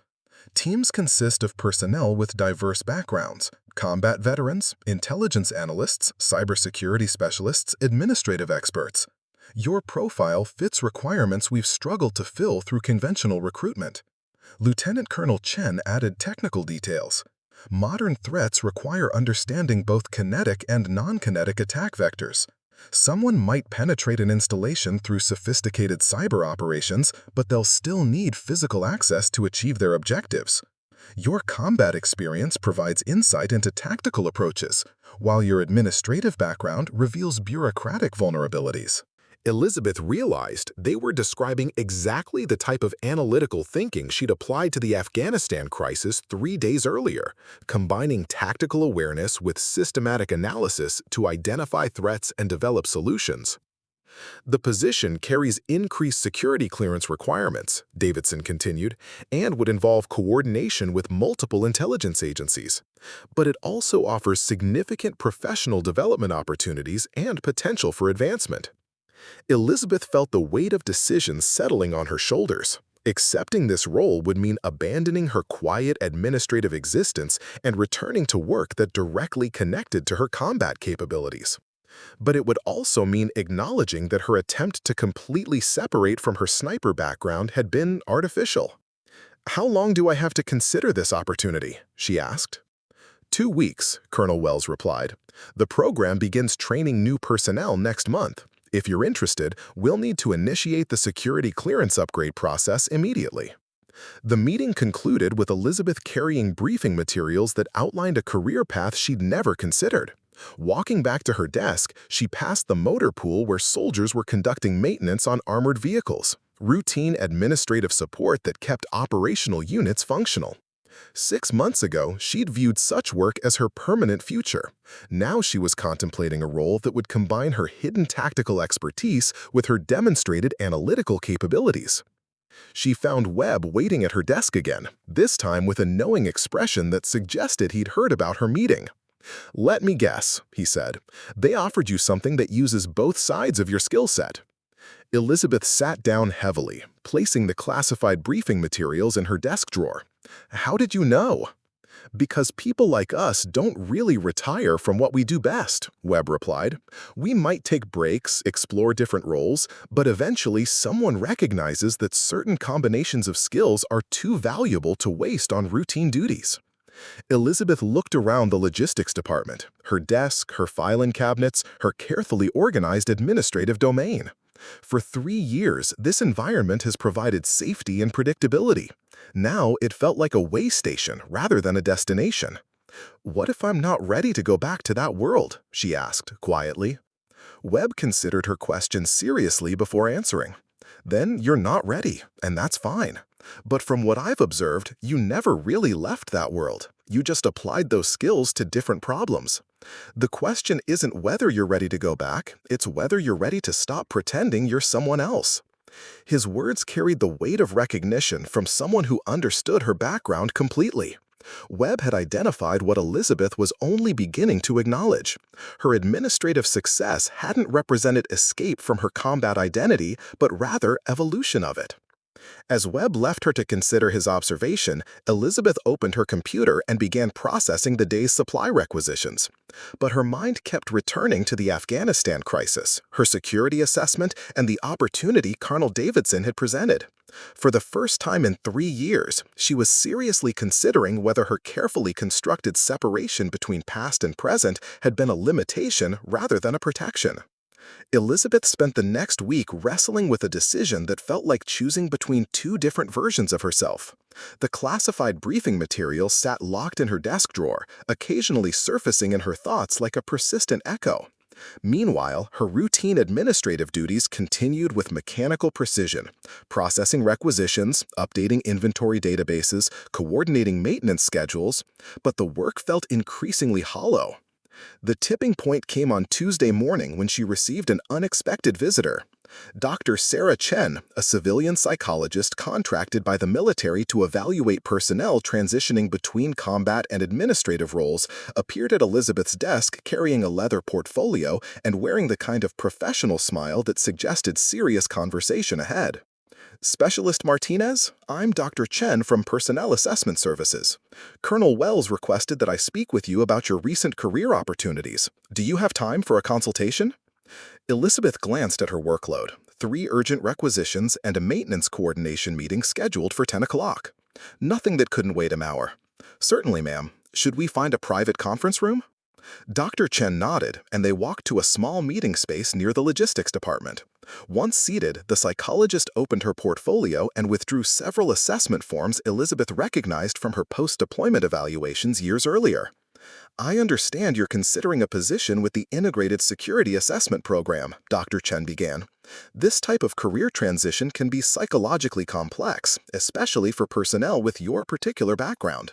Teams consist of personnel with diverse backgrounds: combat veterans, intelligence analysts, cybersecurity specialists, administrative experts. Your profile fits requirements we've struggled to fill through conventional recruitment. Lieutenant Colonel Chen added technical details. Modern threats require understanding both kinetic and non-kinetic attack vectors. Someone might penetrate an installation through sophisticated cyber operations, but they'll still need physical access to achieve their objectives. Your combat experience provides insight into tactical approaches, while your administrative background reveals bureaucratic vulnerabilities. Elizabeth realized they were describing exactly the type of analytical thinking she'd applied to the Afghanistan crisis 3 days earlier, combining tactical awareness with systematic analysis to identify threats and develop solutions. The position carries increased security clearance requirements, Davidson continued, and would involve coordination with multiple intelligence agencies. But it also offers significant professional development opportunities and potential for advancement. Elizabeth felt the weight of decisions settling on her shoulders. Accepting this role would mean abandoning her quiet administrative existence and returning to work that directly connected to her combat capabilities. But it would also mean acknowledging that her attempt to completely separate from her sniper background had been artificial. "How long do I have to consider this opportunity?" she asked. 2 weeks, Colonel Wells replied. "The program begins training new personnel next month. If you're interested, we'll need to initiate the security clearance upgrade process immediately." The meeting concluded with Elizabeth carrying briefing materials that outlined a career path she'd never considered. Walking back to her desk, she passed the motor pool where soldiers were conducting maintenance on armored vehicles, routine administrative support that kept operational units functional. 6 months ago, she'd viewed such work as her permanent future. Now she was contemplating a role that would combine her hidden tactical expertise with her demonstrated analytical capabilities. She found Webb waiting at her desk again, this time with a knowing expression that suggested he'd heard about her meeting. "Let me guess," he said. "They offered you something that uses both sides of your skill set." Elizabeth sat down heavily, placing the classified briefing materials in her desk drawer. "How did you know?" "Because people like us don't really retire from what we do best," Webb replied. "We might take breaks, explore different roles, but eventually someone recognizes that certain combinations of skills are too valuable to waste on routine duties." Elizabeth looked around the logistics department, her desk, her filing cabinets, her carefully organized administrative domain. For 3 years, this environment has provided safety and predictability. Now it felt like a way station rather than a destination. "What if I'm not ready to go back to that world?" she asked, quietly. Webb considered her question seriously before answering. "Then you're not ready, and that's fine. But from what I've observed, you never really left that world. You just applied those skills to different problems. The question isn't whether you're ready to go back, it's whether you're ready to stop pretending you're someone else." His words carried the weight of recognition from someone who understood her background completely. Webb had identified what Elizabeth was only beginning to acknowledge. Her administrative success hadn't represented escape from her combat identity, but rather evolution of it. As Webb left her to consider his observation, Elizabeth opened her computer and began processing the day's supply requisitions. But her mind kept returning to the Afghanistan crisis, her security assessment, and the opportunity Colonel Davidson had presented. For the first time in 3 years, she was seriously considering whether her carefully constructed separation between past and present had been a limitation rather than a protection. Elizabeth spent the next week wrestling with a decision that felt like choosing between 2 different versions of herself. The classified briefing material sat locked in her desk drawer, occasionally surfacing in her thoughts like a persistent echo. Meanwhile, her routine administrative duties continued with mechanical precision, processing requisitions, updating inventory databases, coordinating maintenance schedules, but the work felt increasingly hollow. The tipping point came on Tuesday morning when she received an unexpected visitor. Dr. Sarah Chen, a civilian psychologist contracted by the military to evaluate personnel transitioning between combat and administrative roles, appeared at Elizabeth's desk carrying a leather portfolio and wearing the kind of professional smile that suggested serious conversation ahead. Specialist Martinez, I'm Dr. Chen from Personnel Assessment Services. Colonel Wells requested that I speak with you about your recent career opportunities. Do you have time for a consultation? Elizabeth glanced at her workload, 3 urgent requisitions and a maintenance coordination meeting scheduled for 10 o'clock. Nothing that couldn't wait an hour. Certainly, ma'am. Should we find a private conference room? Dr. Chen nodded, and they walked to a small meeting space near the logistics department. Once seated, the psychologist opened her portfolio and withdrew several assessment forms Elizabeth recognized from her post-deployment evaluations years earlier. I understand you're considering a position with the Integrated Security Assessment Program, Dr. Chen began. This type of career transition can be psychologically complex, especially for personnel with your particular background.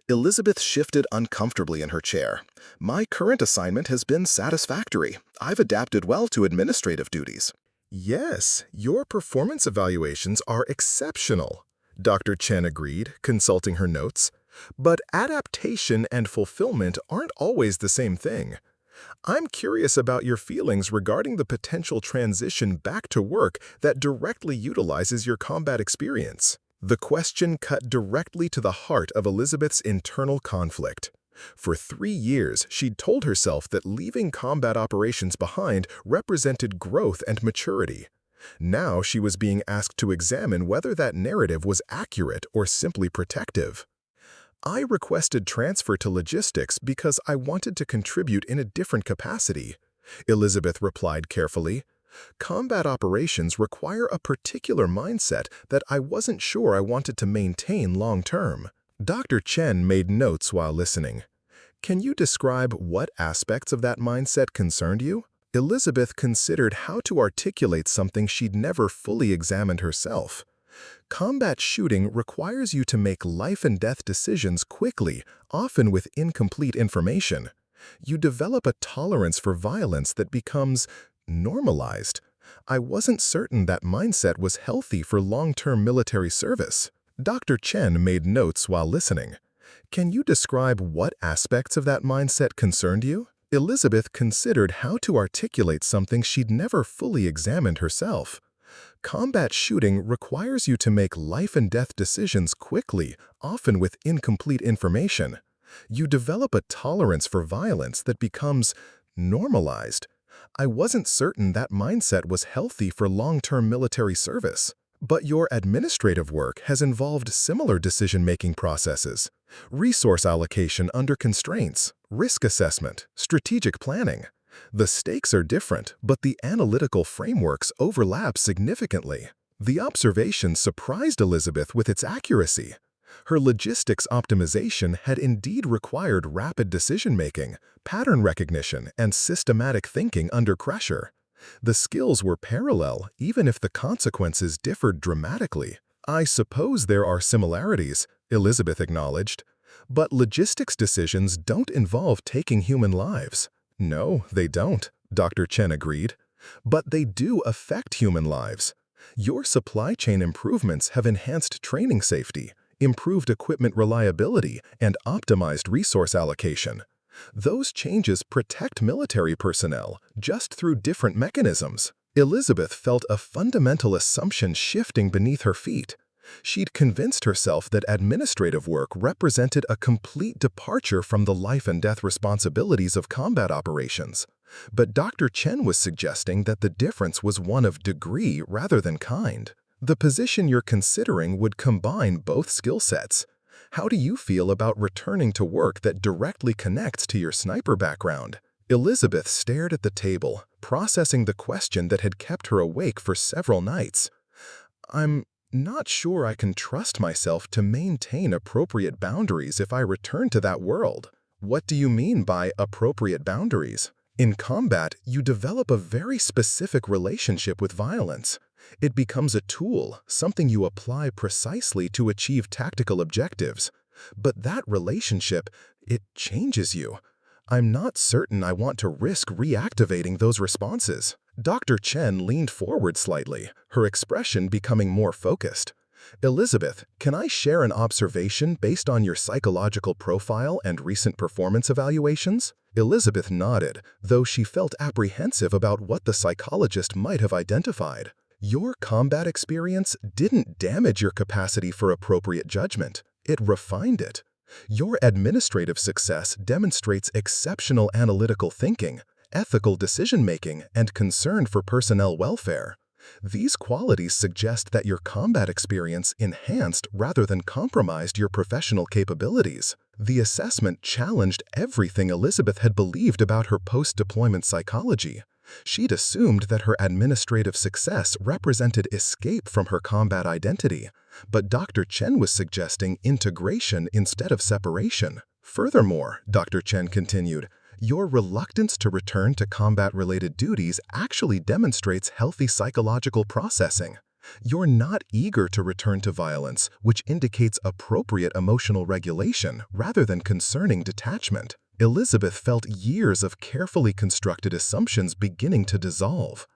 Elizabeth shifted uncomfortably in her chair. My current assignment has been satisfactory. I've adapted well to administrative duties. Yes, your performance evaluations are exceptional, Dr. Chen agreed, consulting her notes. But adaptation and fulfillment aren't always the same thing. I'm curious about your feelings regarding the potential transition back to work that directly utilizes your combat experience. The question cut directly to the heart of Elizabeth's internal conflict. For 3 years, she'd told herself that leaving combat operations behind represented growth and maturity. Now she was being asked to examine whether that narrative was accurate or simply protective. I requested transfer to logistics because I wanted to contribute in a different capacity, Elizabeth replied carefully. Combat operations require a particular mindset that I wasn't sure I wanted to maintain long-term. Dr. Chen made notes while listening. Can you describe what aspects of that mindset concerned you? Elizabeth considered how to articulate something she'd never fully examined herself. Combat shooting requires you to make life-and-death decisions quickly, often with incomplete information. You develop a tolerance for violence that becomes normalized. I wasn't certain that mindset was healthy for long-term military service. Dr. Chen made notes while listening. Can you describe what aspects of that mindset concerned you? Elizabeth considered how to articulate something she'd never fully examined herself. Combat shooting requires you to make life-and-death decisions quickly, often with incomplete information. You develop a tolerance for violence that becomes normalized. I wasn't certain that mindset was healthy for long-term military service. But your administrative work has involved similar decision-making processes: resource allocation under constraints, risk assessment, strategic planning. The stakes are different, but the analytical frameworks overlap significantly. The observation surprised Elizabeth with its accuracy. Her logistics optimization had indeed required rapid decision-making, pattern recognition, and systematic thinking under pressure. The skills were parallel, even if the consequences differed dramatically. I suppose there are similarities, Elizabeth acknowledged. But logistics decisions don't involve taking human lives. No, they don't, Dr. Chen agreed. But they do affect human lives. Your supply chain improvements have enhanced training safety, improved equipment reliability, and optimized resource allocation. Those changes protect military personnel, just through different mechanisms. Elizabeth felt a fundamental assumption shifting beneath her feet. She'd convinced herself that administrative work represented a complete departure from the life-and-death responsibilities of combat operations. But Dr. Chen was suggesting that the difference was one of degree rather than kind. The position you're considering would combine both skill sets. How do you feel about returning to work that directly connects to your sniper background? Elizabeth stared at the table, processing the question that had kept her awake for several nights. I'm not sure I can trust myself to maintain appropriate boundaries if I return to that world. What do you mean by appropriate boundaries? In combat, you develop a very specific relationship with violence. It becomes a tool, something you apply precisely to achieve tactical objectives. But that relationship, it changes you. I'm not certain I want to risk reactivating those responses. Dr. Chen leaned forward slightly, her expression becoming more focused. Elizabeth, can I share an observation based on your psychological profile and recent performance evaluations? Elizabeth nodded, though she felt apprehensive about what the psychologist might have identified. Your combat experience didn't damage your capacity for appropriate judgment. It refined it. Your administrative success demonstrates exceptional analytical thinking, ethical decision-making, and concern for personnel welfare. These qualities suggest that your combat experience enhanced rather than compromised your professional capabilities. The assessment challenged everything Elizabeth had believed about her post-deployment psychology. She'd assumed that her administrative success represented escape from her combat identity, but Dr. Chen was suggesting integration instead of separation. Furthermore, Dr. Chen continued, your reluctance to return to combat-related duties actually demonstrates healthy psychological processing. You're not eager to return to violence, which indicates appropriate emotional regulation rather than concerning detachment. Elizabeth felt years of carefully constructed assumptions beginning to dissolve.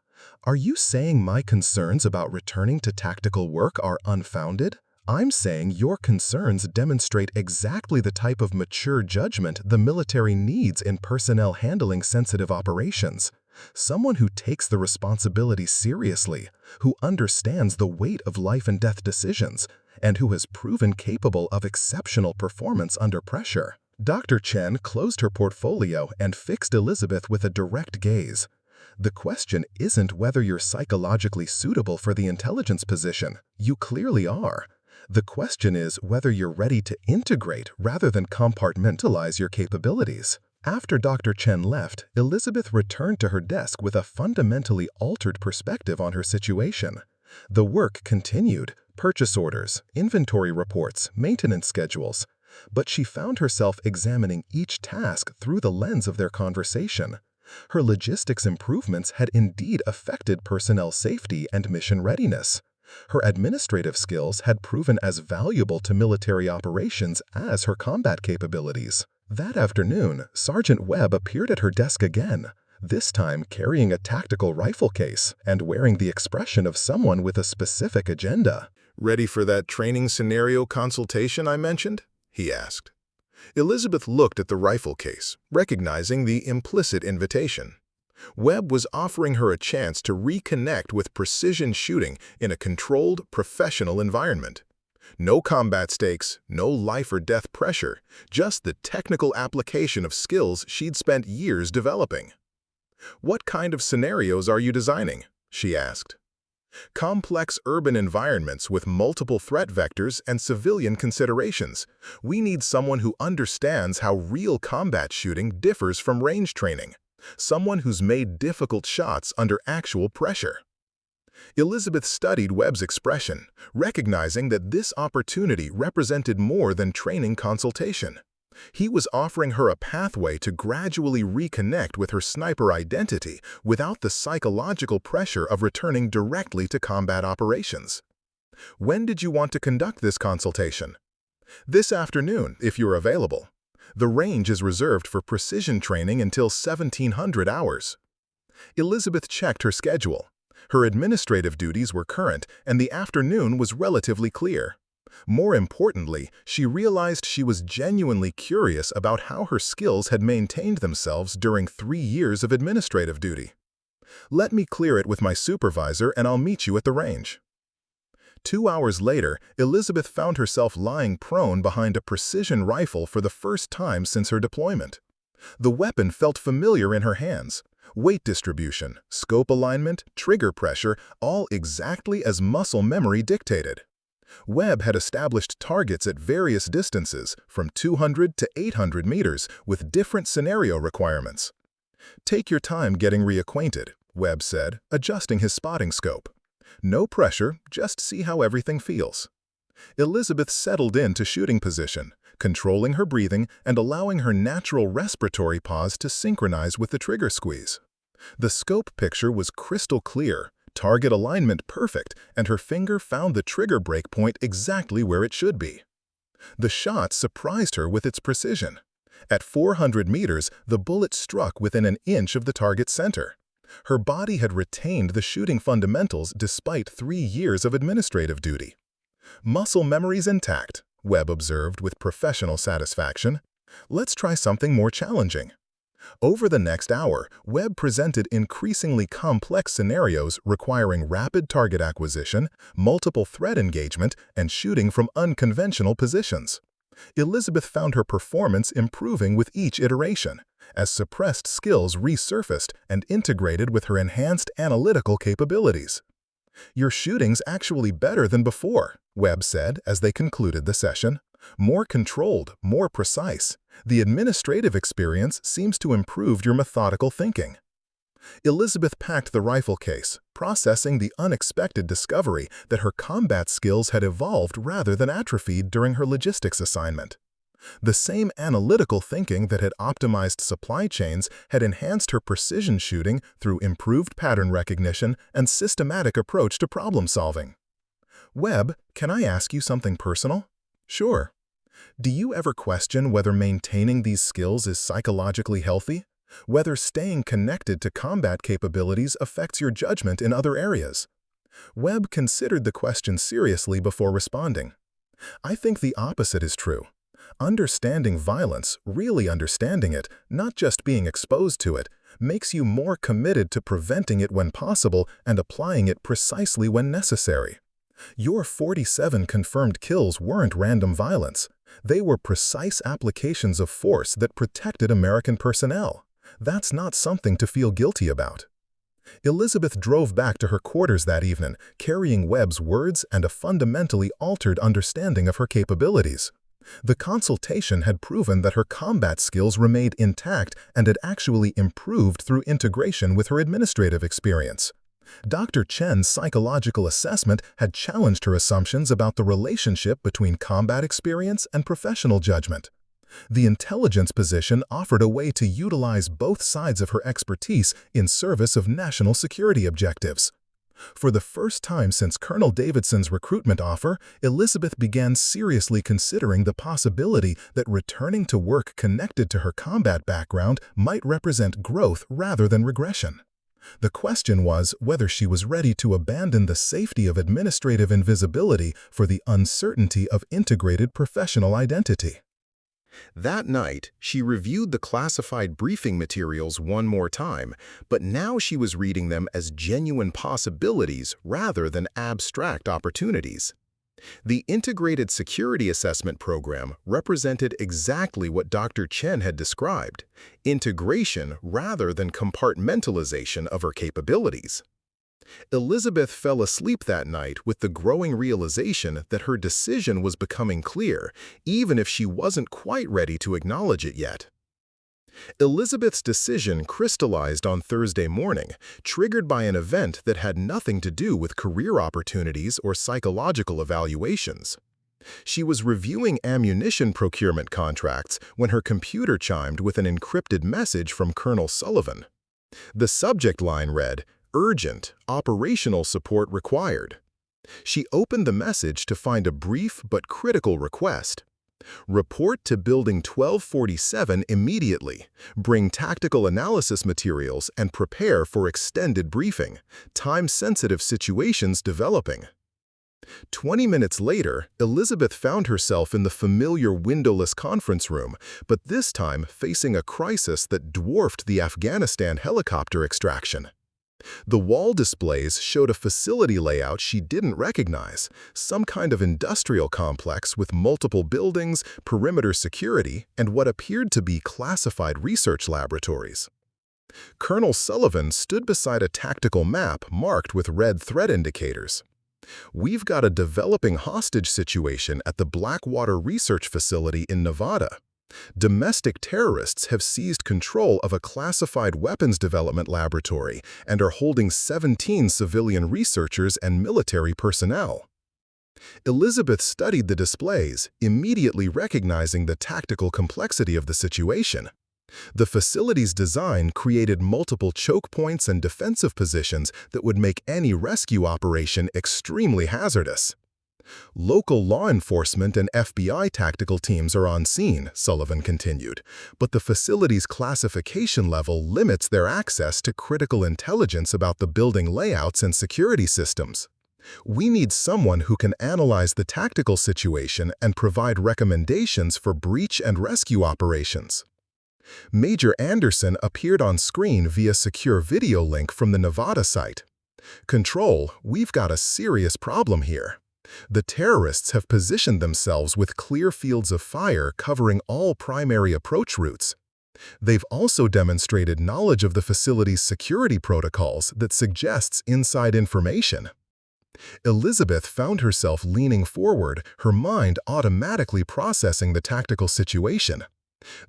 Are you saying my concerns about returning to tactical work are unfounded? I'm saying your concerns demonstrate exactly the type of mature judgment the military needs in personnel handling sensitive operations. Someone who takes the responsibility seriously, who understands the weight of life and death decisions, and who has proven capable of exceptional performance under pressure. Dr. Chen closed her portfolio and fixed Elizabeth with a direct gaze. The question isn't whether you're psychologically suitable for the intelligence position. You clearly are. The question is whether you're ready to integrate rather than compartmentalize your capabilities. After Dr. Chen left, Elizabeth returned to her desk with a fundamentally altered perspective on her situation. The work continued: purchase orders, inventory reports, maintenance schedules. But she found herself examining each task through the lens of their conversation. Her logistics improvements had indeed affected personnel safety and mission readiness. Her administrative skills had proven as valuable to military operations as her combat capabilities. That afternoon, Sergeant Webb appeared at her desk again, this time carrying a tactical rifle case and wearing the expression of someone with a specific agenda. Ready for that training scenario consultation I mentioned? He asked. Elizabeth looked at the rifle case, recognizing the implicit invitation. Webb was offering her a chance to reconnect with precision shooting in a controlled, professional environment. No combat stakes, no life or death pressure, just the technical application of skills she'd spent years developing. "What kind of scenarios are you designing?" she asked. "Complex urban environments with multiple threat vectors and civilian considerations. We need someone who understands how real combat shooting differs from range training. Someone who's made difficult shots under actual pressure." Elizabeth studied Webb's expression, recognizing that this opportunity represented more than training consultation. He was offering her a pathway to gradually reconnect with her sniper identity without the psychological pressure of returning directly to combat operations. "When did you want to conduct this consultation?" "This afternoon, if you're available. The range is reserved for precision training until 1700 hours. Elizabeth checked her schedule. Her administrative duties were current, and the afternoon was relatively clear. More importantly, she realized she was genuinely curious about how her skills had maintained themselves during 3 years of administrative duty. "Let me clear it with my supervisor and I'll meet you at the range." 2 hours later, Elizabeth found herself lying prone behind a precision rifle for the first time since her deployment. The weapon felt familiar in her hands. Weight distribution, scope alignment, trigger pressure, all exactly as muscle memory dictated. Webb had established targets at various distances, from 200 to 800 meters, with different scenario requirements. "Take your time getting reacquainted," Webb said, adjusting his spotting scope. "No pressure, just see how everything feels." Elizabeth settled into shooting position, controlling her breathing and allowing her natural respiratory pause to synchronize with the trigger squeeze. The scope picture was crystal clear, target alignment perfect, and her finger found the trigger break point exactly where it should be. The shot surprised her with its precision. At 400 meters, the bullet struck within an inch of the target's center. Her body had retained the shooting fundamentals despite 3 years of administrative duty. Muscle memory's intact, Webb observed with professional satisfaction. Let's try something more challenging. Over the next hour, Webb presented increasingly complex scenarios requiring rapid target acquisition, multiple threat engagement, and shooting from unconventional positions. Elizabeth found her performance improving with each iteration, as suppressed skills resurfaced and integrated with her enhanced analytical capabilities. "Your shooting's actually better than before," Webb said as they concluded the session. "More controlled, more precise. The administrative experience seems to improve your methodical thinking." Elizabeth packed the rifle case, processing the unexpected discovery that her combat skills had evolved rather than atrophied during her logistics assignment. The same analytical thinking that had optimized supply chains had enhanced her precision shooting through improved pattern recognition and systematic approach to problem solving. "Webb, can I ask you something personal?" "Sure." "Do you ever question whether maintaining these skills is psychologically healthy? Whether staying connected to combat capabilities affects your judgment in other areas?" Webb considered the question seriously before responding. "I think the opposite is true. Understanding violence, really understanding it, not just being exposed to it, makes you more committed to preventing it when possible and applying it precisely when necessary. Your 47 confirmed kills weren't random violence. They were precise applications of force that protected American personnel. That's not something to feel guilty about." Elizabeth drove back to her quarters that evening, carrying Webb's words and a fundamentally altered understanding of her capabilities. The consultation had proven that her combat skills remained intact and had actually improved through integration with her administrative experience. Dr. Chen's psychological assessment had challenged her assumptions about the relationship between combat experience and professional judgment. The intelligence position offered a way to utilize both sides of her expertise in service of national security objectives. For the first time since Colonel Davidson's recruitment offer, Elizabeth began seriously considering the possibility that returning to work connected to her combat background might represent growth rather than regression. The question was whether she was ready to abandon the safety of administrative invisibility for the uncertainty of integrated professional identity. That night, she reviewed the classified briefing materials one more time, but now she was reading them as genuine possibilities rather than abstract opportunities. The Integrated Security Assessment Program represented exactly what Dr. Chen had described: integration rather than compartmentalization of her capabilities. Elizabeth fell asleep that night with the growing realization that her decision was becoming clear, even if she wasn't quite ready to acknowledge it yet. Elizabeth's decision crystallized on Thursday morning, triggered by an event that had nothing to do with career opportunities or psychological evaluations. She was reviewing ammunition procurement contracts when her computer chimed with an encrypted message from Colonel Sullivan. The subject line read, "Urgent, operational support required." She opened the message to find a brief but critical request. "Report to Building 1247 immediately. Bring tactical analysis materials and prepare for extended briefing. Time-sensitive situations developing." 20 minutes later, Elizabeth found herself in the familiar windowless conference room, but this time facing a crisis that dwarfed the Afghanistan helicopter extraction. The wall displays showed a facility layout she didn't recognize, some kind of industrial complex with multiple buildings, perimeter security, and what appeared to be classified research laboratories. Colonel Sullivan stood beside a tactical map marked with red threat indicators. "We've got a developing hostage situation at the Blackwater Research Facility in Nevada. Domestic terrorists have seized control of a classified weapons development laboratory and are holding 17 civilian researchers and military personnel." Elizabeth studied the displays, immediately recognizing the tactical complexity of the situation. The facility's design created multiple choke points and defensive positions that would make any rescue operation extremely hazardous. Local law enforcement and FBI tactical teams are on scene, Sullivan continued, but the facility's classification level limits their access to critical intelligence about the building layouts and security systems. We need someone who can analyze the tactical situation and provide recommendations for breach and rescue operations. Major Anderson appeared on screen via secure video link from the Nevada site. "Control, we've got a serious problem here. The terrorists have positioned themselves with clear fields of fire covering all primary approach routes. They've also demonstrated knowledge of the facility's security protocols that suggests inside information." Elizabeth found herself leaning forward, her mind automatically processing the tactical situation.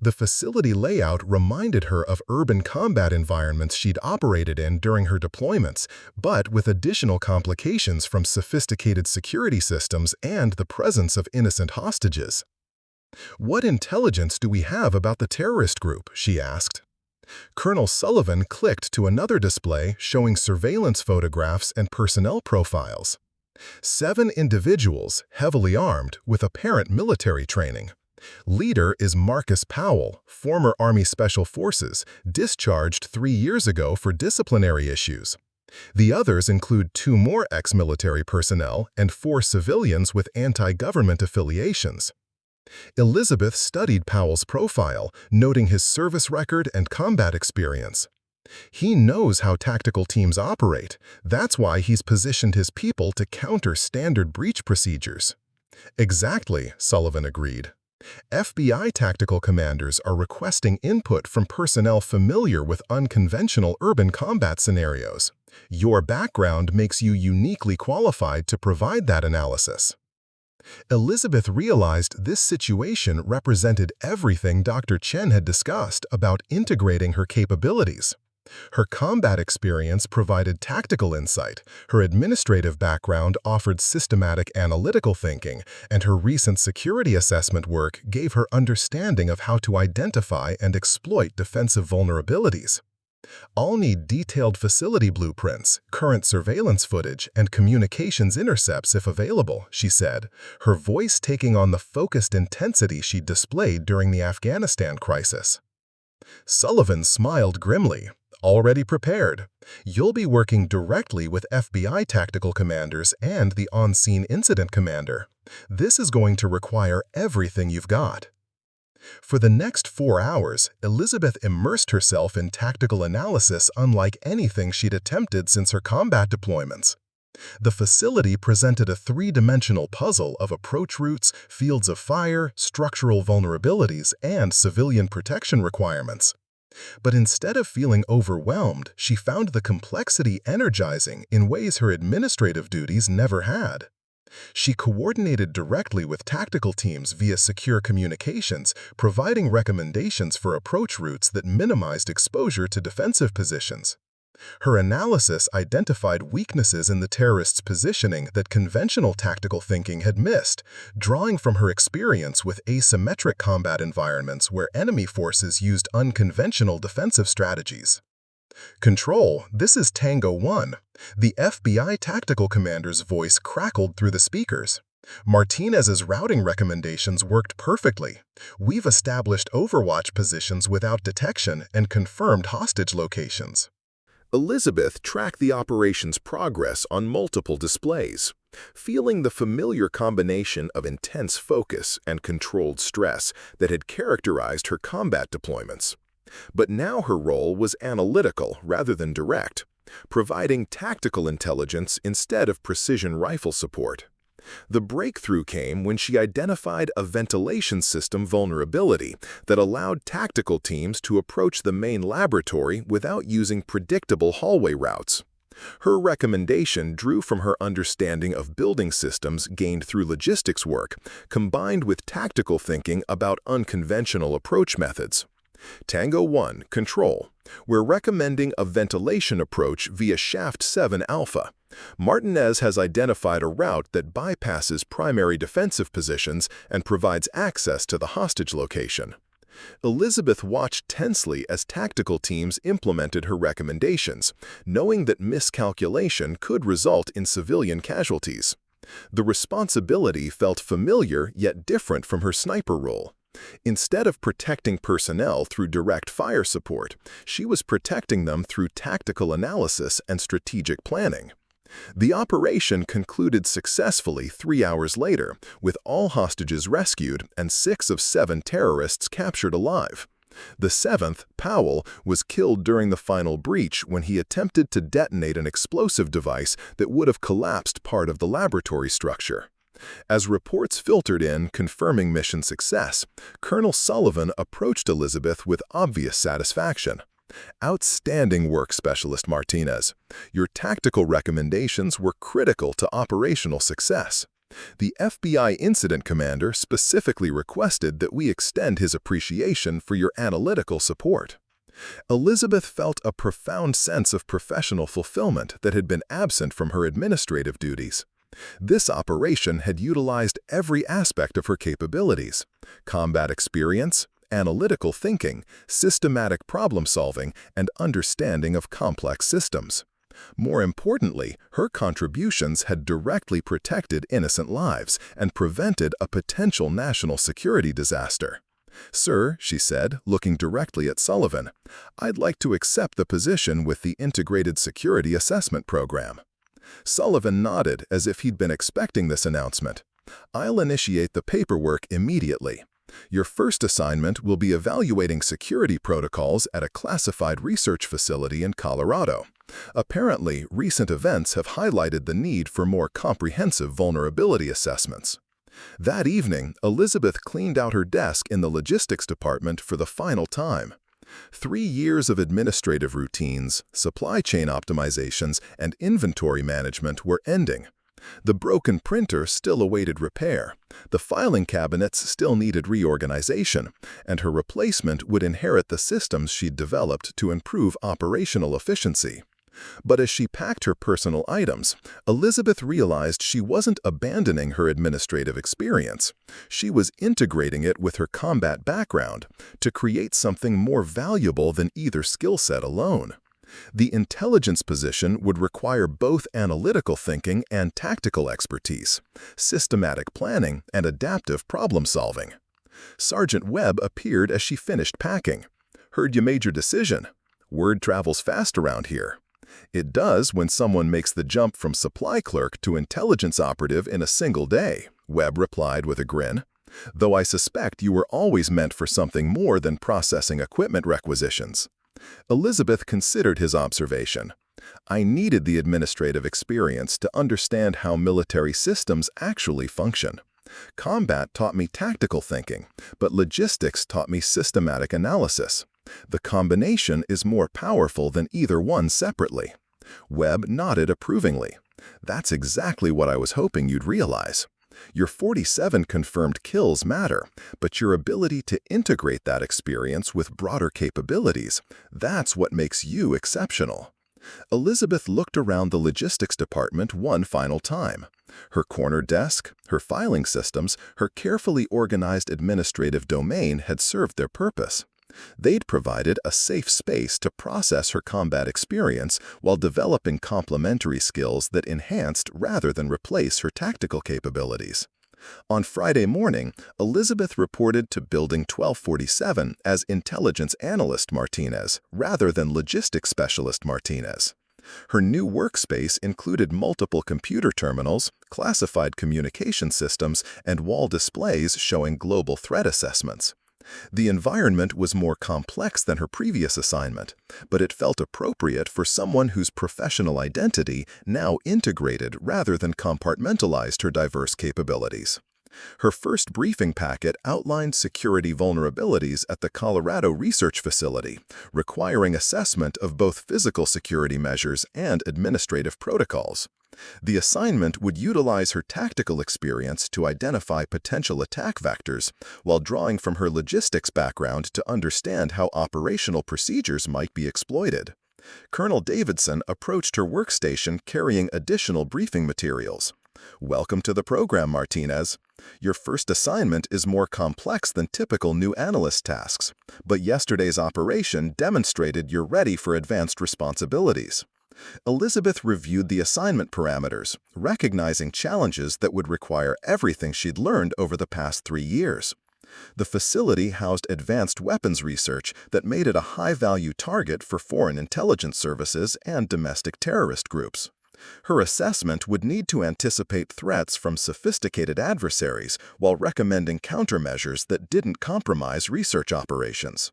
The facility layout reminded her of urban combat environments she'd operated in during her deployments, but with additional complications from sophisticated security systems and the presence of innocent hostages. "What intelligence do we have about the terrorist group?" she asked. Colonel Sullivan clicked to another display showing surveillance photographs and personnel profiles. 7 individuals, heavily armed, with apparent military training. Leader is Marcus Powell, former Army Special Forces, discharged 3 years ago for disciplinary issues. The others include 2 more ex-military personnel and 4 civilians with anti-government affiliations. Elizabeth studied Powell's profile, noting his service record and combat experience. He knows how tactical teams operate. That's why he's positioned his people to counter standard breach procedures. "Exactly," Sullivan agreed. FBI tactical commanders are requesting input from personnel familiar with unconventional urban combat scenarios. Your background makes you uniquely qualified to provide that analysis. Elizabeth realized this situation represented everything Dr. Chen had discussed about integrating her capabilities. Her combat experience provided tactical insight, her administrative background offered systematic analytical thinking, and her recent security assessment work gave her understanding of how to identify and exploit defensive vulnerabilities. "I'll need detailed facility blueprints, current surveillance footage, and communications intercepts if available," she said, her voice taking on the focused intensity she displayed during the Afghanistan crisis. Sullivan smiled grimly. "Already prepared. You'll be working directly with FBI tactical commanders and the on-scene incident commander. This is going to require everything you've got." For the next 4 hours, Elizabeth immersed herself in tactical analysis unlike anything she'd attempted since her combat deployments. The facility presented a 3-dimensional puzzle of approach routes, fields of fire, structural vulnerabilities, and civilian protection requirements. But instead of feeling overwhelmed, she found the complexity energizing in ways her administrative duties never had. She coordinated directly with tactical teams via secure communications, providing recommendations for approach routes that minimized exposure to defensive positions. Her analysis identified weaknesses in the terrorists' positioning that conventional tactical thinking had missed, drawing from her experience with asymmetric combat environments where enemy forces used unconventional defensive strategies. "Control, this is Tango 1. The FBI tactical commander's voice crackled through the speakers. "Martinez's routing recommendations worked perfectly. We've established overwatch positions without detection and confirmed hostage locations." Elizabeth tracked the operation's progress on multiple displays, feeling the familiar combination of intense focus and controlled stress that had characterized her combat deployments. But now her role was analytical rather than direct, providing tactical intelligence instead of precision rifle support. The breakthrough came when she identified a ventilation system vulnerability that allowed tactical teams to approach the main laboratory without using predictable hallway routes. Her recommendation drew from her understanding of building systems gained through logistics work, combined with tactical thinking about unconventional approach methods. Tango 1, Control. We're recommending a ventilation approach via Shaft 7 Alpha. Martinez has identified a route that bypasses primary defensive positions and provides access to the hostage location. Elizabeth watched tensely as tactical teams implemented her recommendations, knowing that miscalculation could result in civilian casualties. The responsibility felt familiar yet different from her sniper role. Instead of protecting personnel through direct fire support, she was protecting them through tactical analysis and strategic planning. The operation concluded successfully 3 hours later, with all hostages rescued and 6 of 7 terrorists captured alive. The 7th, Powell, was killed during the final breach when he attempted to detonate an explosive device that would have collapsed part of the laboratory structure. As reports filtered in confirming mission success, Colonel Sullivan approached Elizabeth with obvious satisfaction. "Outstanding work, Specialist Martinez. Your tactical recommendations were critical to operational success. The FBI incident commander specifically requested that we extend his appreciation for your analytical support." Elizabeth felt a profound sense of professional fulfillment that had been absent from her administrative duties. This operation had utilized every aspect of her capabilities: combat experience, analytical thinking, systematic problem-solving, and understanding of complex systems. More importantly, her contributions had directly protected innocent lives and prevented a potential national security disaster. "Sir," she said, looking directly at Sullivan, "I'd like to accept the position with the Integrated Security Assessment Program." Sullivan nodded as if he'd been expecting this announcement. "I'll initiate the paperwork immediately. Your first assignment will be evaluating security protocols at a classified research facility in Colorado. Apparently, recent events have highlighted the need for more comprehensive vulnerability assessments." That evening, Elizabeth cleaned out her desk in the logistics department for the final time. 3 years of administrative routines, supply chain optimizations, and inventory management were ending. The broken printer still awaited repair, the filing cabinets still needed reorganization, and her replacement would inherit the systems she'd developed to improve operational efficiency. But as she packed her personal items, Elizabeth realized she wasn't abandoning her administrative experience. She was integrating it with her combat background to create something more valuable than either skill set alone. The intelligence position would require both analytical thinking and tactical expertise, systematic planning, and adaptive problem-solving. Sergeant Webb appeared as she finished packing. "Heard you made your decision. Word travels fast around here." "It does when someone makes the jump from supply clerk to intelligence operative in a single day," Webb replied with a grin. "Though I suspect you were always meant for something more than processing equipment requisitions." Elizabeth considered his observation. "I needed the administrative experience to understand how military systems actually function. Combat taught me tactical thinking, but logistics taught me systematic analysis. The combination is more powerful than either one separately." Webb nodded approvingly. "That's exactly what I was hoping you'd realize. Your 47 confirmed kills matter, but your ability to integrate that experience with broader capabilities, that's what makes you exceptional." Elizabeth looked around the logistics department one final time. Her corner desk, her filing systems, her carefully organized administrative domain had served their purpose. They'd provided a safe space to process her combat experience while developing complementary skills that enhanced rather than replace her tactical capabilities. On Friday morning, Elizabeth reported to Building 1247 as Intelligence Analyst Martinez rather than Logistics Specialist Martinez. Her new workspace included multiple computer terminals, classified communication systems, and wall displays showing global threat assessments. The environment was more complex than her previous assignment, but it felt appropriate for someone whose professional identity now integrated rather than compartmentalized her diverse capabilities. Her first briefing packet outlined security vulnerabilities at the Colorado Research Facility, requiring assessment of both physical security measures and administrative protocols. The assignment would utilize her tactical experience to identify potential attack vectors, while drawing from her logistics background to understand how operational procedures might be exploited. Colonel Davidson approached her workstation carrying additional briefing materials. "Welcome to the program, Martinez. Your first assignment is more complex than typical new analyst tasks, but yesterday's operation demonstrated you're ready for advanced responsibilities. Elizabeth reviewed the assignment parameters, recognizing challenges that would require everything she'd learned over the past 3 years. The facility housed advanced weapons research that made it a high-value target for foreign intelligence services and domestic terrorist groups. Her assessment would need to anticipate threats from sophisticated adversaries while recommending countermeasures that didn't compromise research operations.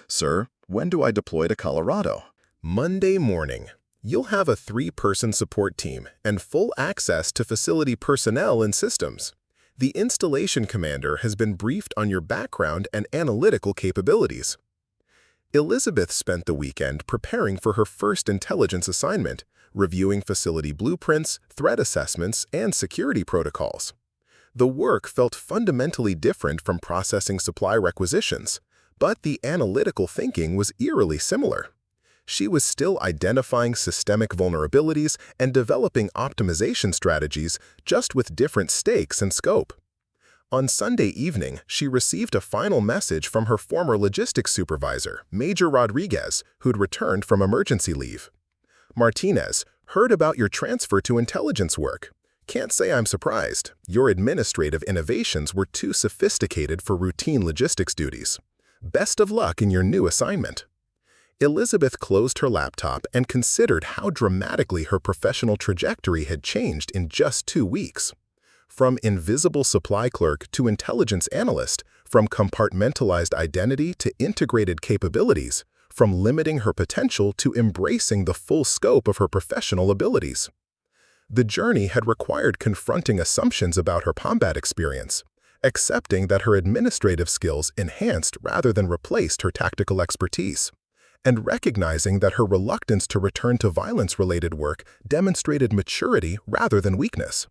Sir, when do I deploy to Colorado? Monday morning. You'll have a 3-person support team and full access to facility personnel and systems. The installation commander has been briefed on your background and analytical capabilities. Elizabeth spent the weekend preparing for her first intelligence assignment, reviewing facility blueprints, threat assessments, and security protocols. The work felt fundamentally different from processing supply requisitions, but the analytical thinking was eerily similar. She was still identifying systemic vulnerabilities and developing optimization strategies, just with different stakes and scope. On Sunday evening, she received a final message from her former logistics supervisor, Major Rodriguez, who'd returned from emergency leave. Martinez, heard about your transfer to intelligence work. Can't say I'm surprised. Your administrative innovations were too sophisticated for routine logistics duties. Best of luck in your new assignment. Elizabeth closed her laptop and considered how dramatically her professional trajectory had changed in just 2 weeks. From invisible supply clerk to intelligence analyst, from compartmentalized identity to integrated capabilities, from limiting her potential to embracing the full scope of her professional abilities. The journey had required confronting assumptions about her combat experience, accepting that her administrative skills enhanced rather than replaced her tactical expertise, and recognizing that her reluctance to return to violence-related work demonstrated maturity rather than weakness.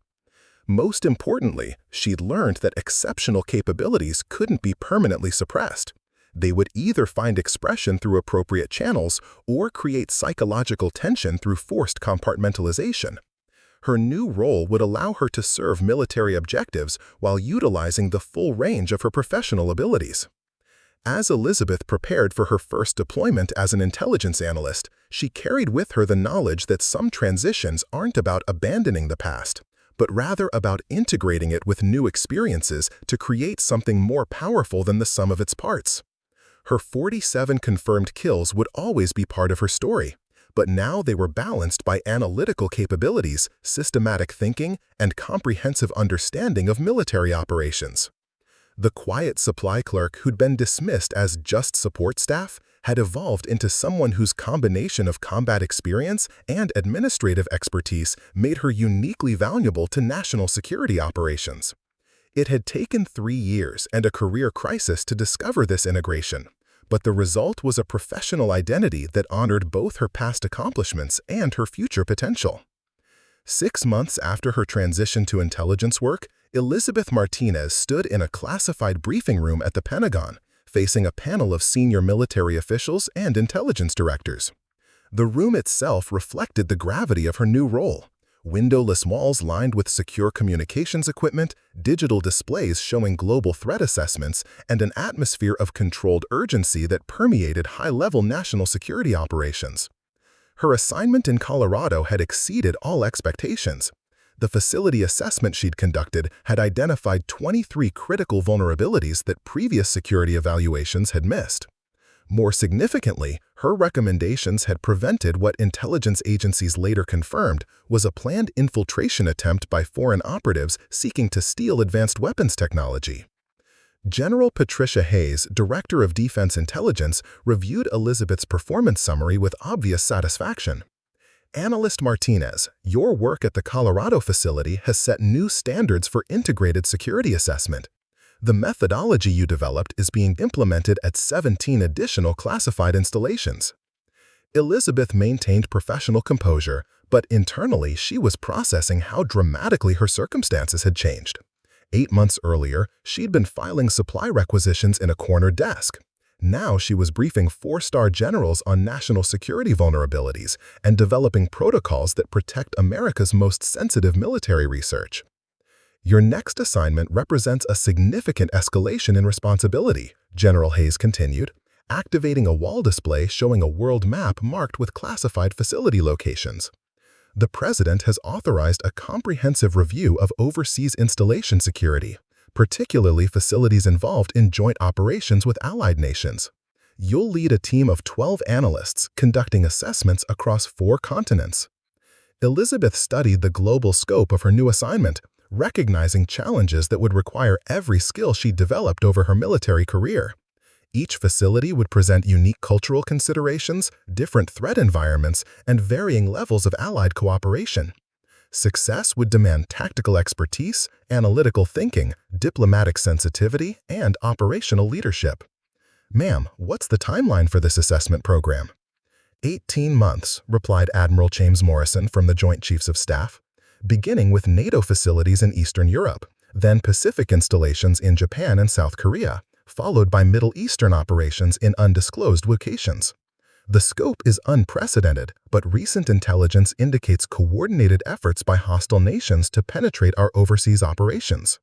Most importantly, she'd learned that exceptional capabilities couldn't be permanently suppressed. They would either find expression through appropriate channels or create psychological tension through forced compartmentalization. Her new role would allow her to serve military objectives while utilizing the full range of her professional abilities. As Elizabeth prepared for her first deployment as an intelligence analyst, she carried with her the knowledge that some transitions aren't about abandoning the past, but rather about integrating it with new experiences to create something more powerful than the sum of its parts. Her 47 confirmed kills would always be part of her story, but now they were balanced by analytical capabilities, systematic thinking, and comprehensive understanding of military operations. The quiet supply clerk who'd been dismissed as just support staff had evolved into someone whose combination of combat experience and administrative expertise made her uniquely valuable to national security operations. It had taken 3 years and a career crisis to discover this integration, but the result was a professional identity that honored both her past accomplishments and her future potential. 6 months after her transition to intelligence work, Elizabeth Martinez stood in a classified briefing room at the Pentagon, facing a panel of senior military officials and intelligence directors. The room itself reflected the gravity of her new role. Windowless walls lined with secure communications equipment, digital displays showing global threat assessments, and an atmosphere of controlled urgency that permeated high-level national security operations. Her assignment in Colorado had exceeded all expectations. The facility assessment she'd conducted had identified 23 critical vulnerabilities that previous security evaluations had missed. More significantly, her recommendations had prevented what intelligence agencies later confirmed was a planned infiltration attempt by foreign operatives seeking to steal advanced weapons technology. General Patricia Hayes, Director of Defense Intelligence, reviewed Elizabeth's performance summary with obvious satisfaction. Analyst Martinez, your work at the Colorado facility has set new standards for integrated security assessment. The methodology you developed is being implemented at 17 additional classified installations. Elizabeth maintained professional composure, but internally she was processing how dramatically her circumstances had changed. 8 months earlier, she'd been filing supply requisitions in a corner desk. Now she was briefing 4-star generals on national security vulnerabilities and developing protocols that protect America's most sensitive military research. Your next assignment represents a significant escalation in responsibility, General Hayes continued, activating a wall display showing a world map marked with classified facility locations. The President has authorized a comprehensive review of overseas installation security, particularly facilities involved in joint operations with allied nations. You'll lead a team of 12 analysts conducting assessments across 4 continents. Elizabeth studied the global scope of her new assignment, recognizing challenges that would require every skill she'd developed over her military career. Each facility would present unique cultural considerations, different threat environments, and varying levels of allied cooperation. Success would demand tactical expertise, analytical thinking, diplomatic sensitivity, and operational leadership. "Ma'am, what's the timeline for this assessment program?" 18 months, replied Admiral James Morrison from the Joint Chiefs of Staff, beginning with NATO facilities in Eastern Europe, then Pacific installations in Japan and South Korea, followed by Middle Eastern operations in undisclosed locations. The scope is unprecedented, but recent intelligence indicates coordinated efforts by hostile nations to penetrate our overseas operations.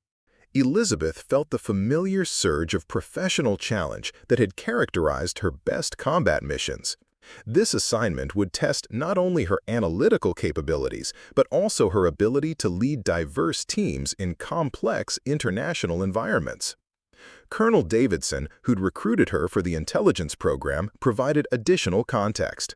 Elizabeth felt the familiar surge of professional challenge that had characterized her best combat missions. This assignment would test not only her analytical capabilities, but also her ability to lead diverse teams in complex international environments. Colonel Davidson, who'd recruited her for the intelligence program, provided additional context.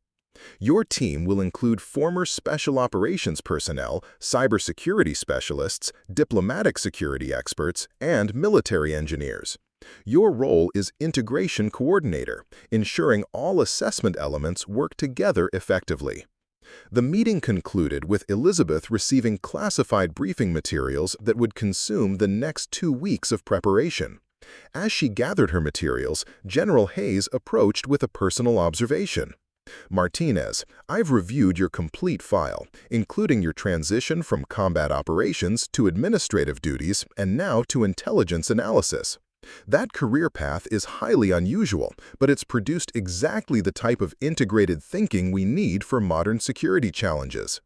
Your team will include former special operations personnel, cybersecurity specialists, diplomatic security experts, and military engineers. Your role is integration coordinator, ensuring all assessment elements work together effectively. The meeting concluded with Elizabeth receiving classified briefing materials that would consume the next 2 weeks of preparation. As she gathered her materials, General Hayes approached with a personal observation. "Martinez, I've reviewed your complete file, including your transition from combat operations to administrative duties and now to intelligence analysis. That career path is highly unusual, but it's produced exactly the type of integrated thinking we need for modern security challenges."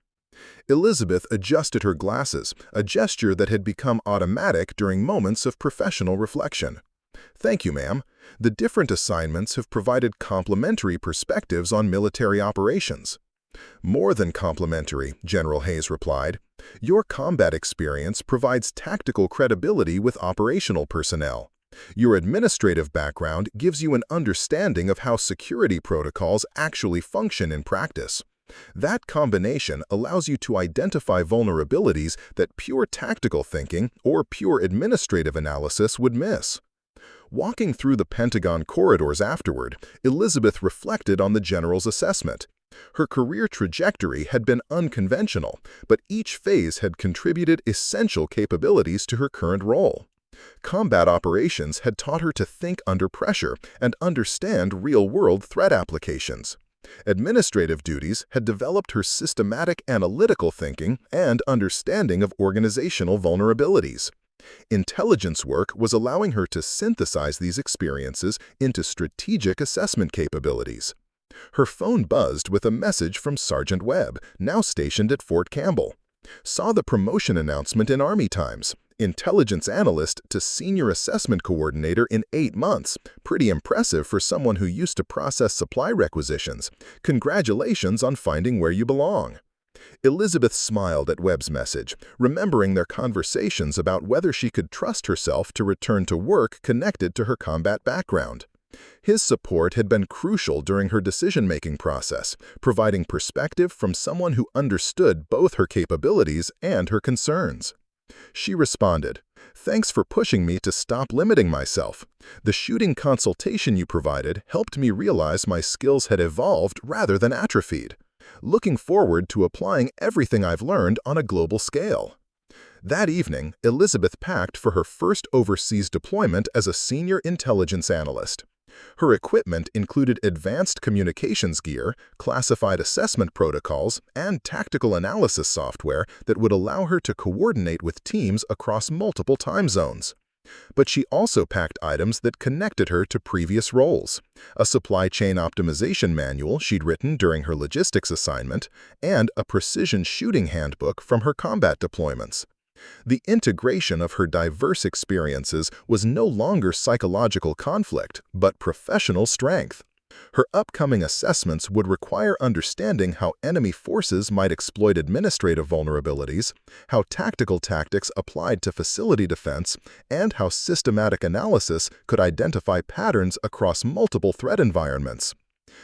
Elizabeth adjusted her glasses, a gesture that had become automatic during moments of professional reflection. "Thank you, ma'am. The different assignments have provided complementary perspectives on military operations." "More than complementary," General Hayes replied. "Your combat experience provides tactical credibility with operational personnel. Your administrative background gives you an understanding of how security protocols actually function in practice. That combination allows you to identify vulnerabilities that pure tactical thinking or pure administrative analysis would miss." Walking through the Pentagon corridors afterward, Elizabeth reflected on the general's assessment. Her career trajectory had been unconventional, but each phase had contributed essential capabilities to her current role. Combat operations had taught her to think under pressure and understand real-world threat applications. Administrative duties had developed her systematic analytical thinking and understanding of organizational vulnerabilities. Intelligence work was allowing her to synthesize these experiences into strategic assessment capabilities. Her phone buzzed with a message from Sergeant Webb, now stationed at Fort Campbell. "Saw the promotion announcement in Army Times. Intelligence analyst to senior assessment coordinator in 8 months. Pretty impressive for someone who used to process supply requisitions. Congratulations on finding where you belong." Elizabeth smiled at Webb's message, remembering their conversations about whether she could trust herself to return to work connected to her combat background. His support had been crucial during her decision-making process, providing perspective from someone who understood both her capabilities and her concerns. She responded, "Thanks for pushing me to stop limiting myself. The shooting consultation you provided helped me realize my skills had evolved rather than atrophied. Looking forward to applying everything I've learned on a global scale." That evening, Elizabeth packed for her first overseas deployment as a senior intelligence analyst. Her equipment included advanced communications gear, classified assessment protocols, and tactical analysis software that would allow her to coordinate with teams across multiple time zones. But she also packed items that connected her to previous roles: a supply chain optimization manual she'd written during her logistics assignment, and a precision shooting handbook from her combat deployments. The integration of her diverse experiences was no longer psychological conflict, but professional strength. Her upcoming assessments would require understanding how enemy forces might exploit administrative vulnerabilities, how tactical tactics applied to facility defense, and how systematic analysis could identify patterns across multiple threat environments.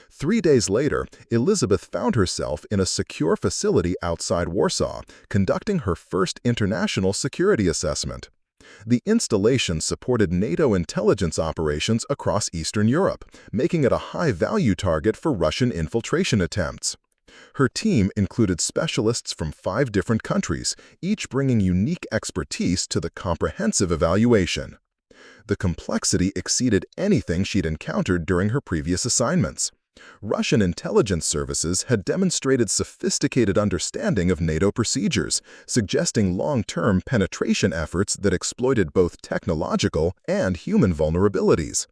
3 days later, Elizabeth found herself in a secure facility outside Warsaw, conducting her first international security assessment. The installation supported NATO intelligence operations across Eastern Europe, making it a high-value target for Russian infiltration attempts. Her team included specialists from 5 different countries, each bringing unique expertise to the comprehensive evaluation. The complexity exceeded anything she'd encountered during her previous assignments. Russian intelligence services had demonstrated sophisticated understanding of NATO procedures, suggesting long-term penetration efforts that exploited both technological and human vulnerabilities.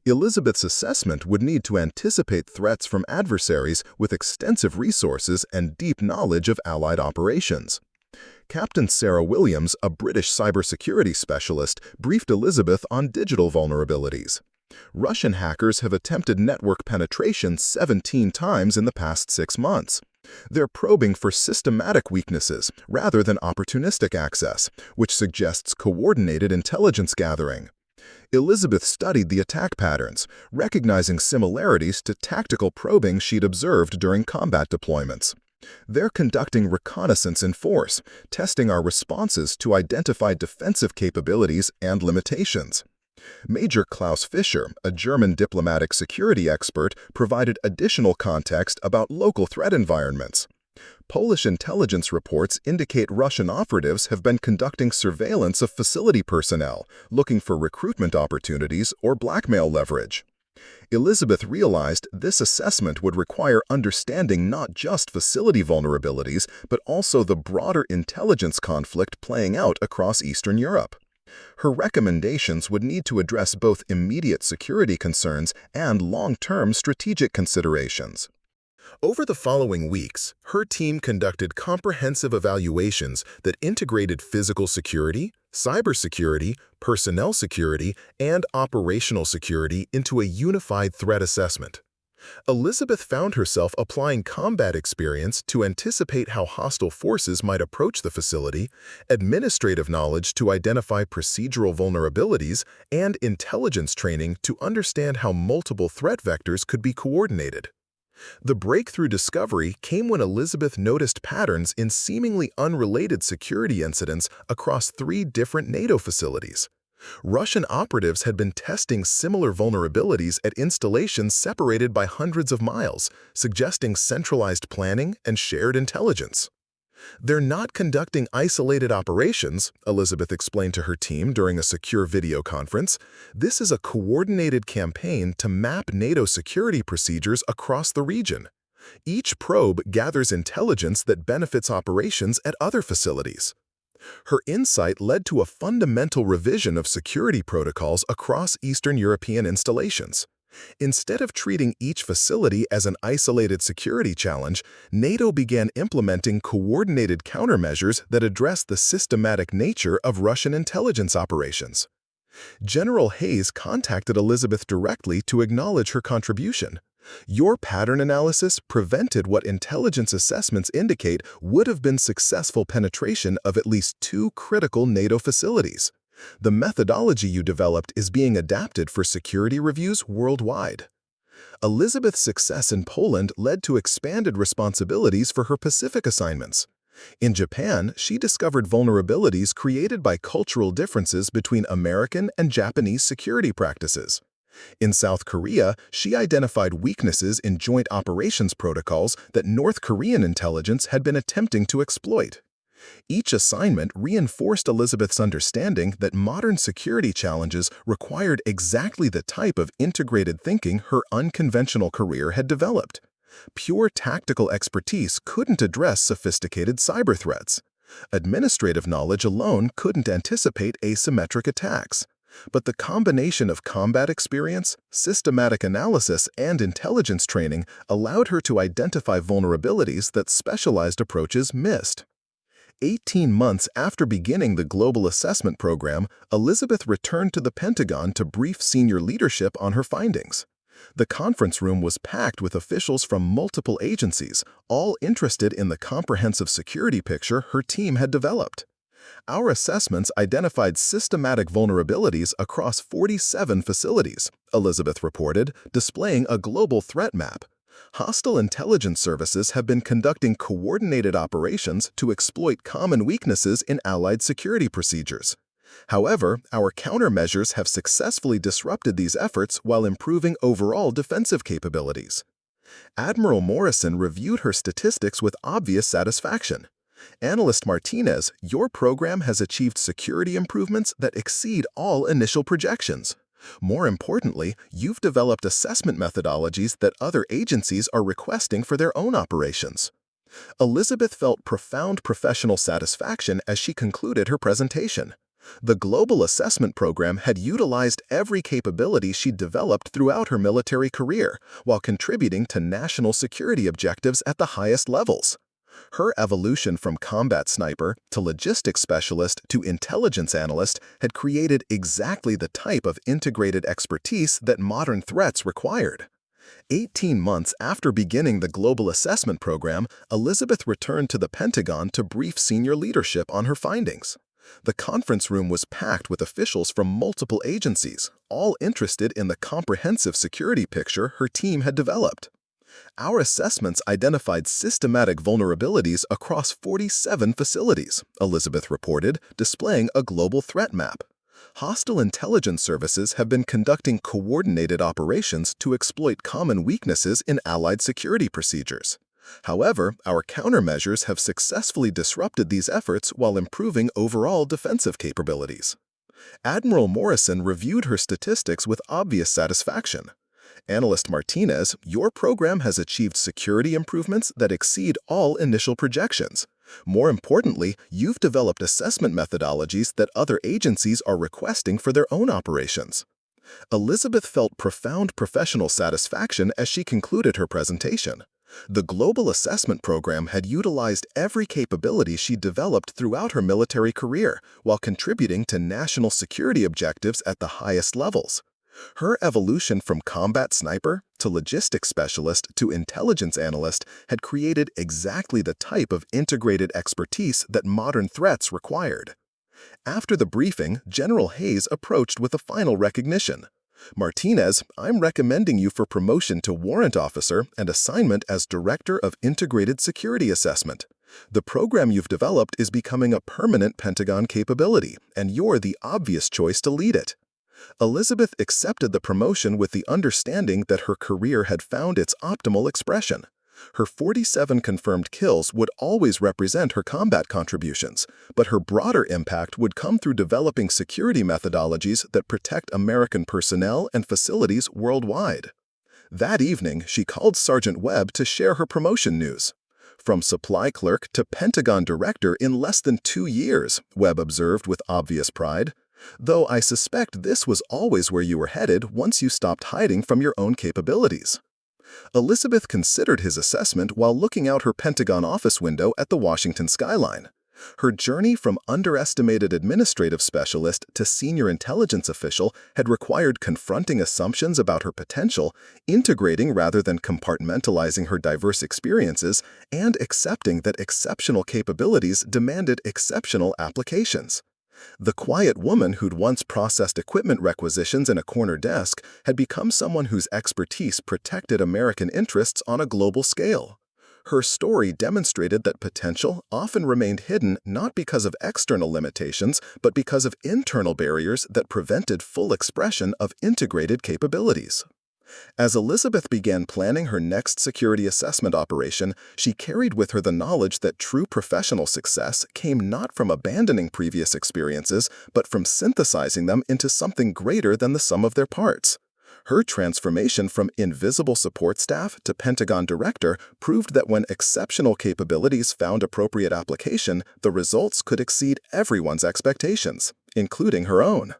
Elizabeth's assessment would need to anticipate threats from adversaries with extensive resources and deep knowledge of Allied operations. Captain Sarah Williams, a British cybersecurity specialist, briefed Elizabeth on digital vulnerabilities. Russian hackers have attempted network penetration 17 times in the past 6 months. They're probing for systematic weaknesses rather than opportunistic access, which suggests coordinated intelligence gathering. Elizabeth studied the attack patterns, recognizing similarities to tactical probing she'd observed during combat deployments. They're conducting reconnaissance in force, testing our responses to identify defensive capabilities and limitations. Major Klaus Fischer, a German diplomatic security expert, provided additional context about local threat environments. Polish intelligence reports indicate Russian operatives have been conducting surveillance of facility personnel, looking for recruitment opportunities or blackmail leverage. Elizabeth realized this assessment would require understanding not just facility vulnerabilities, but also the broader intelligence conflict playing out across Eastern Europe. Her recommendations would need to address both immediate security concerns and long-term strategic considerations. Over the following weeks, her team conducted comprehensive evaluations that integrated physical security, cybersecurity, personnel security, and operational security into a unified threat assessment. Elizabeth found herself applying combat experience to anticipate how hostile forces might approach the facility, administrative knowledge to identify procedural vulnerabilities, and intelligence training to understand how multiple threat vectors could be coordinated. The breakthrough discovery came when Elizabeth noticed patterns in seemingly unrelated security incidents across 3 different NATO facilities. Russian operatives had been testing similar vulnerabilities at installations separated by hundreds of miles, suggesting centralized planning and shared intelligence. They're not conducting isolated operations, Elizabeth explained to her team during a secure video conference. This is a coordinated campaign to map NATO security procedures across the region. Each probe gathers intelligence that benefits operations at other facilities. Her insight led to a fundamental revision of security protocols across Eastern European installations. Instead of treating each facility as an isolated security challenge, NATO began implementing coordinated countermeasures that address the systematic nature of Russian intelligence operations. General Hayes contacted Elizabeth directly to acknowledge her contribution. Your pattern analysis prevented what intelligence assessments indicate would have been successful penetration of at least 2 critical NATO facilities. The methodology you developed is being adapted for security reviews worldwide. Elizabeth's success in Poland led to expanded responsibilities for her Pacific assignments. In Japan, she discovered vulnerabilities created by cultural differences between American and Japanese security practices. In South Korea, she identified weaknesses in joint operations protocols that North Korean intelligence had been attempting to exploit. Each assignment reinforced Elizabeth's understanding that modern security challenges required exactly the type of integrated thinking her unconventional career had developed. Pure tactical expertise couldn't address sophisticated cyber threats. Administrative knowledge alone couldn't anticipate asymmetric attacks. But the combination of combat experience, systematic analysis, and intelligence training allowed her to identify vulnerabilities that specialized approaches missed. 18 months after beginning the Global Assessment Program, Elizabeth returned to the Pentagon to brief senior leadership on her findings. The conference room was packed with officials from multiple agencies, all interested in the comprehensive security picture her team had developed. Our assessments identified systematic vulnerabilities across 47 facilities, Elizabeth reported, displaying a global threat map. Hostile intelligence services have been conducting coordinated operations to exploit common weaknesses in Allied security procedures. However, our countermeasures have successfully disrupted these efforts while improving overall defensive capabilities. Admiral Morrison reviewed her statistics with obvious satisfaction. Analyst Martinez, your program has achieved security improvements that exceed all initial projections. More importantly, you've developed assessment methodologies that other agencies are requesting for their own operations. Elizabeth felt profound professional satisfaction as she concluded her presentation. The Global Assessment Program had utilized every capability she'd developed throughout her military career, while contributing to national security objectives at the highest levels. Her evolution from combat sniper to logistics specialist to intelligence analyst had created exactly the type of integrated expertise that modern threats required. 18 months after beginning the Global Assessment Program, Elizabeth returned to the Pentagon to brief senior leadership on her findings. The conference room was packed with officials from multiple agencies, all interested in the comprehensive security picture her team had developed. Our assessments identified systematic vulnerabilities across 47 facilities, Elizabeth reported, displaying a global threat map. Hostile intelligence services have been conducting coordinated operations to exploit common weaknesses in Allied security procedures. However, our countermeasures have successfully disrupted these efforts while improving overall defensive capabilities. Admiral Morrison reviewed her statistics with obvious satisfaction. Analyst Martinez, your program has achieved security improvements that exceed all initial projections. More importantly, you've developed assessment methodologies that other agencies are requesting for their own operations. Elizabeth felt profound professional satisfaction as she concluded her presentation. The Global Assessment Program had utilized every capability she developed throughout her military career, while contributing to national security objectives at the highest levels. Her evolution from combat sniper to logistics specialist to intelligence analyst had created exactly the type of integrated expertise that modern threats required. After the briefing, General Hayes approached with a final recognition. Martinez, I'm recommending you for promotion to warrant officer and assignment as Director of Integrated Security Assessment. The program you've developed is becoming a permanent Pentagon capability, and you're the obvious choice to lead it. Elizabeth accepted the promotion with the understanding that her career had found its optimal expression. Her 47 confirmed kills would always represent her combat contributions, but her broader impact would come through developing security methodologies that protect American personnel and facilities worldwide. That evening, she called Sergeant Webb to share her promotion news. From supply clerk to Pentagon director in less than 2 years, Webb observed with obvious pride. Though I suspect this was always where you were headed once you stopped hiding from your own capabilities. Elizabeth considered his assessment while looking out her Pentagon office window at the Washington skyline. Her journey from underestimated administrative specialist to senior intelligence official had required confronting assumptions about her potential, integrating rather than compartmentalizing her diverse experiences, and accepting that exceptional capabilities demanded exceptional applications. The quiet woman who'd once processed equipment requisitions in a corner desk had become someone whose expertise protected American interests on a global scale. Her story demonstrated that potential often remained hidden not because of external limitations, but because of internal barriers that prevented full expression of integrated capabilities. As Elizabeth began planning her next security assessment operation, she carried with her the knowledge that true professional success came not from abandoning previous experiences, but from synthesizing them into something greater than the sum of their parts. Her transformation from invisible support staff to Pentagon director proved that when exceptional capabilities found appropriate application, the results could exceed everyone's expectations, including her own.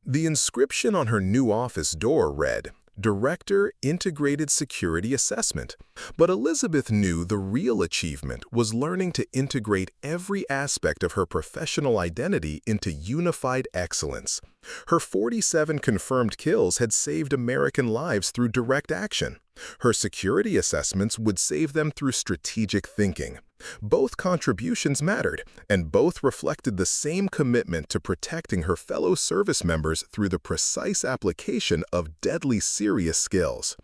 The inscription on her new office door read, Director, Integrated Security Assessment. But Elizabeth knew the real achievement was learning to integrate every aspect of her professional identity into unified excellence. Her 47 confirmed kills had saved American lives through direct action. Her security assessments would save them through strategic thinking. Both contributions mattered, and both reflected the same commitment to protecting her fellow service members through the precise application of deadly serious skills.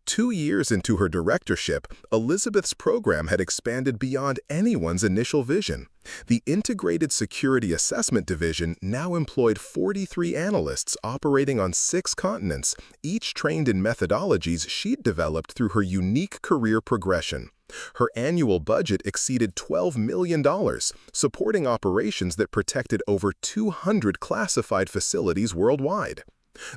2 years into her directorship, Elizabeth's program had expanded beyond anyone's initial vision. The Integrated Security Assessment Division now employed 43 analysts operating on 6 continents, each trained in methodologies she'd developed through her unique career progression. Her annual budget exceeded $12 million, supporting operations that protected over 200 classified facilities worldwide.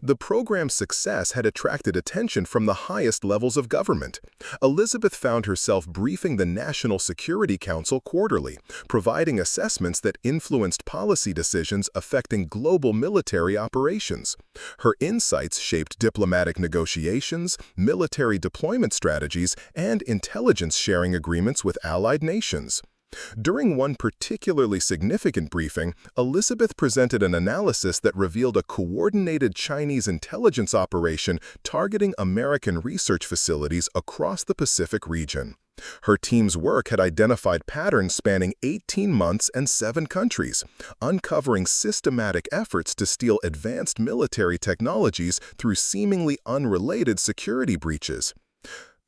The program's success had attracted attention from the highest levels of government. Elizabeth found herself briefing the National Security Council quarterly, providing assessments that influenced policy decisions affecting global military operations. Her insights shaped diplomatic negotiations, military deployment strategies, and intelligence sharing agreements with allied nations. During one particularly significant briefing, Elizabeth presented an analysis that revealed a coordinated Chinese intelligence operation targeting American research facilities across the Pacific region. Her team's work had identified patterns spanning 18 months and 7 countries, uncovering systematic efforts to steal advanced military technologies through seemingly unrelated security breaches.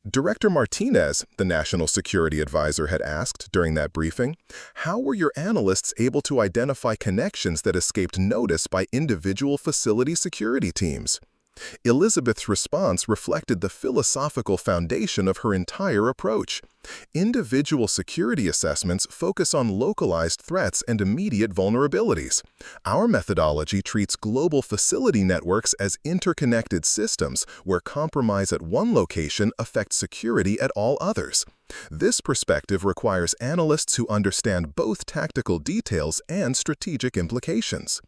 Director Martinez, the National Security Advisor, had asked during that briefing, "How were your analysts able to identify connections that escaped notice by individual facility security teams?" Elizabeth's response reflected the philosophical foundation of her entire approach. Individual security assessments focus on localized threats and immediate vulnerabilities. Our methodology treats global facility networks as interconnected systems where compromise at one location affects security at all others. This perspective requires analysts who understand both tactical details and strategic implications.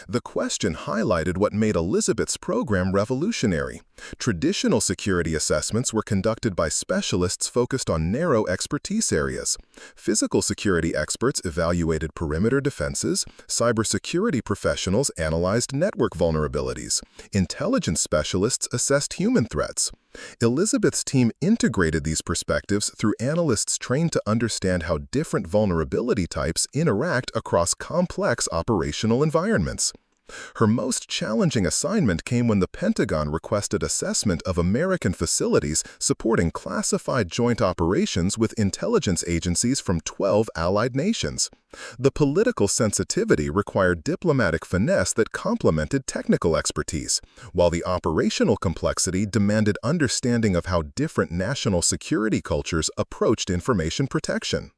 The question highlighted what made Elizabeth's program revolutionary. Traditional security assessments were conducted by specialists focused on narrow expertise areas. Physical security experts evaluated perimeter defenses, cybersecurity professionals analyzed network vulnerabilities, intelligence specialists assessed human threats. Elizabeth's team integrated these perspectives through analysts trained to understand how different vulnerability types interact across complex operational environments. Her most challenging assignment came when the Pentagon requested assessment of American facilities supporting classified joint operations with intelligence agencies from 12 allied nations. The political sensitivity required diplomatic finesse that complemented technical expertise, while the operational complexity demanded understanding of how different national security cultures approached information protection.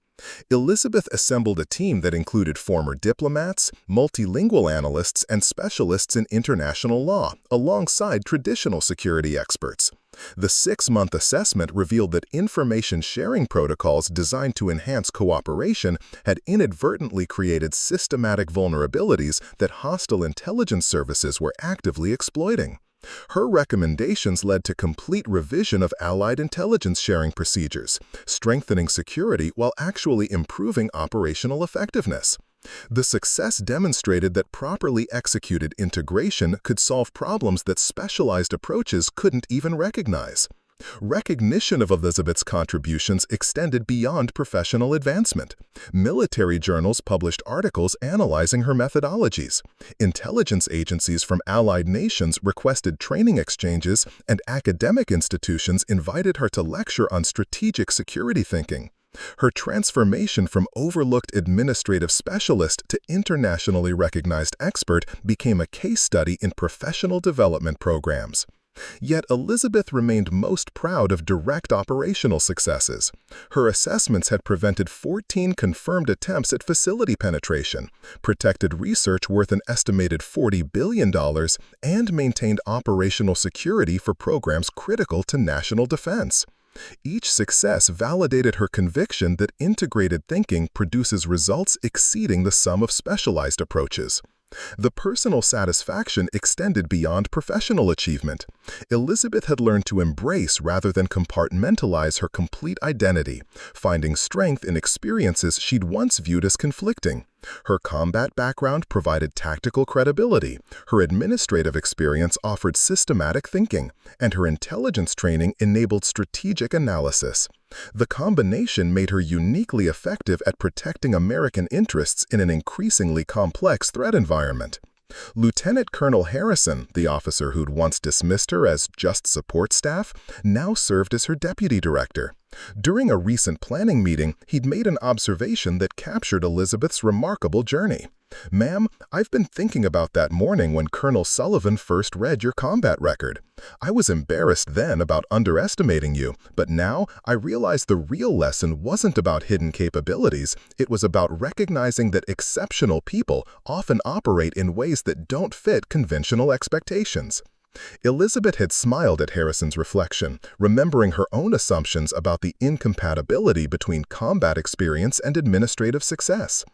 Elizabeth assembled a team that included former diplomats, multilingual analysts, and specialists in international law, alongside traditional security experts. The 6-month assessment revealed that information sharing protocols designed to enhance cooperation had inadvertently created systematic vulnerabilities that hostile intelligence services were actively exploiting. Her recommendations led to complete revision of allied intelligence sharing procedures, strengthening security while actually improving operational effectiveness. The success demonstrated that properly executed integration could solve problems that specialized approaches couldn't even recognize. Recognition of Elizabeth's contributions extended beyond professional advancement. Military journals published articles analyzing her methodologies. Intelligence agencies from allied nations requested training exchanges, and academic institutions invited her to lecture on strategic security thinking. Her transformation from overlooked administrative specialist to internationally recognized expert became a case study in professional development programs. Yet Elizabeth remained most proud of direct operational successes. Her assessments had prevented 14 confirmed attempts at facility penetration, protected research worth an estimated $40 billion, and maintained operational security for programs critical to national defense. Each success validated her conviction that integrated thinking produces results exceeding the sum of specialized approaches. The personal satisfaction extended beyond professional achievement. Elizabeth had learned to embrace rather than compartmentalize her complete identity, finding strength in experiences she'd once viewed as conflicting. Her combat background provided tactical credibility, her administrative experience offered systematic thinking, and her intelligence training enabled strategic analysis. The combination made her uniquely effective at protecting American interests in an increasingly complex threat environment. Lieutenant Colonel Harrison, the officer who'd once dismissed her as just support staff, now served as her deputy director. During a recent planning meeting, he'd made an observation that captured Elizabeth's remarkable journey. "Ma'am, I've been thinking about that morning when Colonel Sullivan first read your combat record. I was embarrassed then about underestimating you, but now I realize the real lesson wasn't about hidden capabilities, it was about recognizing that exceptional people often operate in ways that don't fit conventional expectations." Elizabeth had smiled at Harrison's reflection, remembering her own assumptions about the incompatibility between combat experience and administrative success.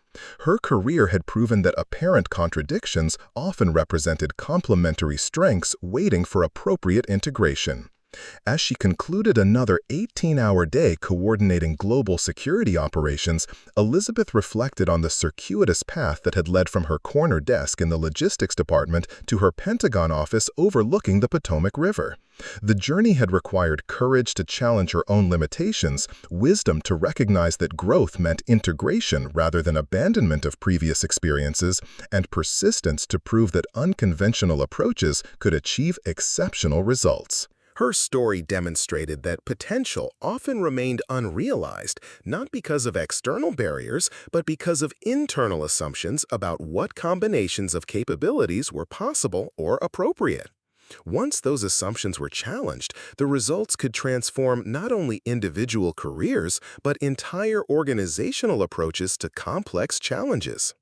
Her career had proven that apparent contradictions often represented complementary strengths waiting for appropriate integration. As she concluded another 18-hour day coordinating global security operations, Elizabeth reflected on the circuitous path that had led from her corner desk in the logistics department to her Pentagon office overlooking the Potomac River. The journey had required courage to challenge her own limitations, wisdom to recognize that growth meant integration rather than abandonment of previous experiences, and persistence to prove that unconventional approaches could achieve exceptional results. Her story demonstrated that potential often remained unrealized, not because of external barriers, but because of internal assumptions about what combinations of capabilities were possible or appropriate. Once those assumptions were challenged, the results could transform not only individual careers, but entire organizational approaches to complex challenges.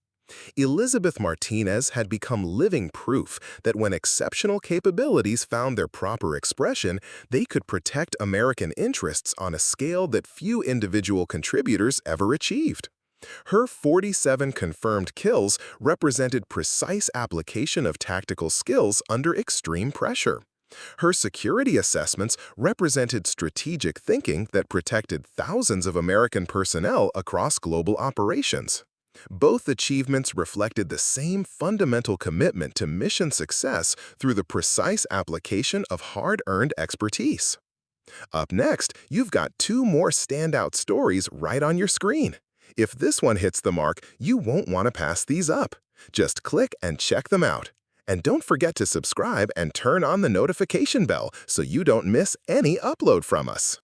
Elizabeth Martinez had become living proof that when exceptional capabilities found their proper expression, they could protect American interests on a scale that few individual contributors ever achieved. Her 47 confirmed kills represented precise application of tactical skills under extreme pressure. Her security assessments represented strategic thinking that protected thousands of American personnel across global operations. Both achievements reflected the same fundamental commitment to mission success through the precise application of hard-earned expertise. Up next, you've got two more standout stories right on your screen. If this one hits the mark, you won't want to pass these up. Just click and check them out. And don't forget to subscribe and turn on the notification bell so you don't miss any upload from us.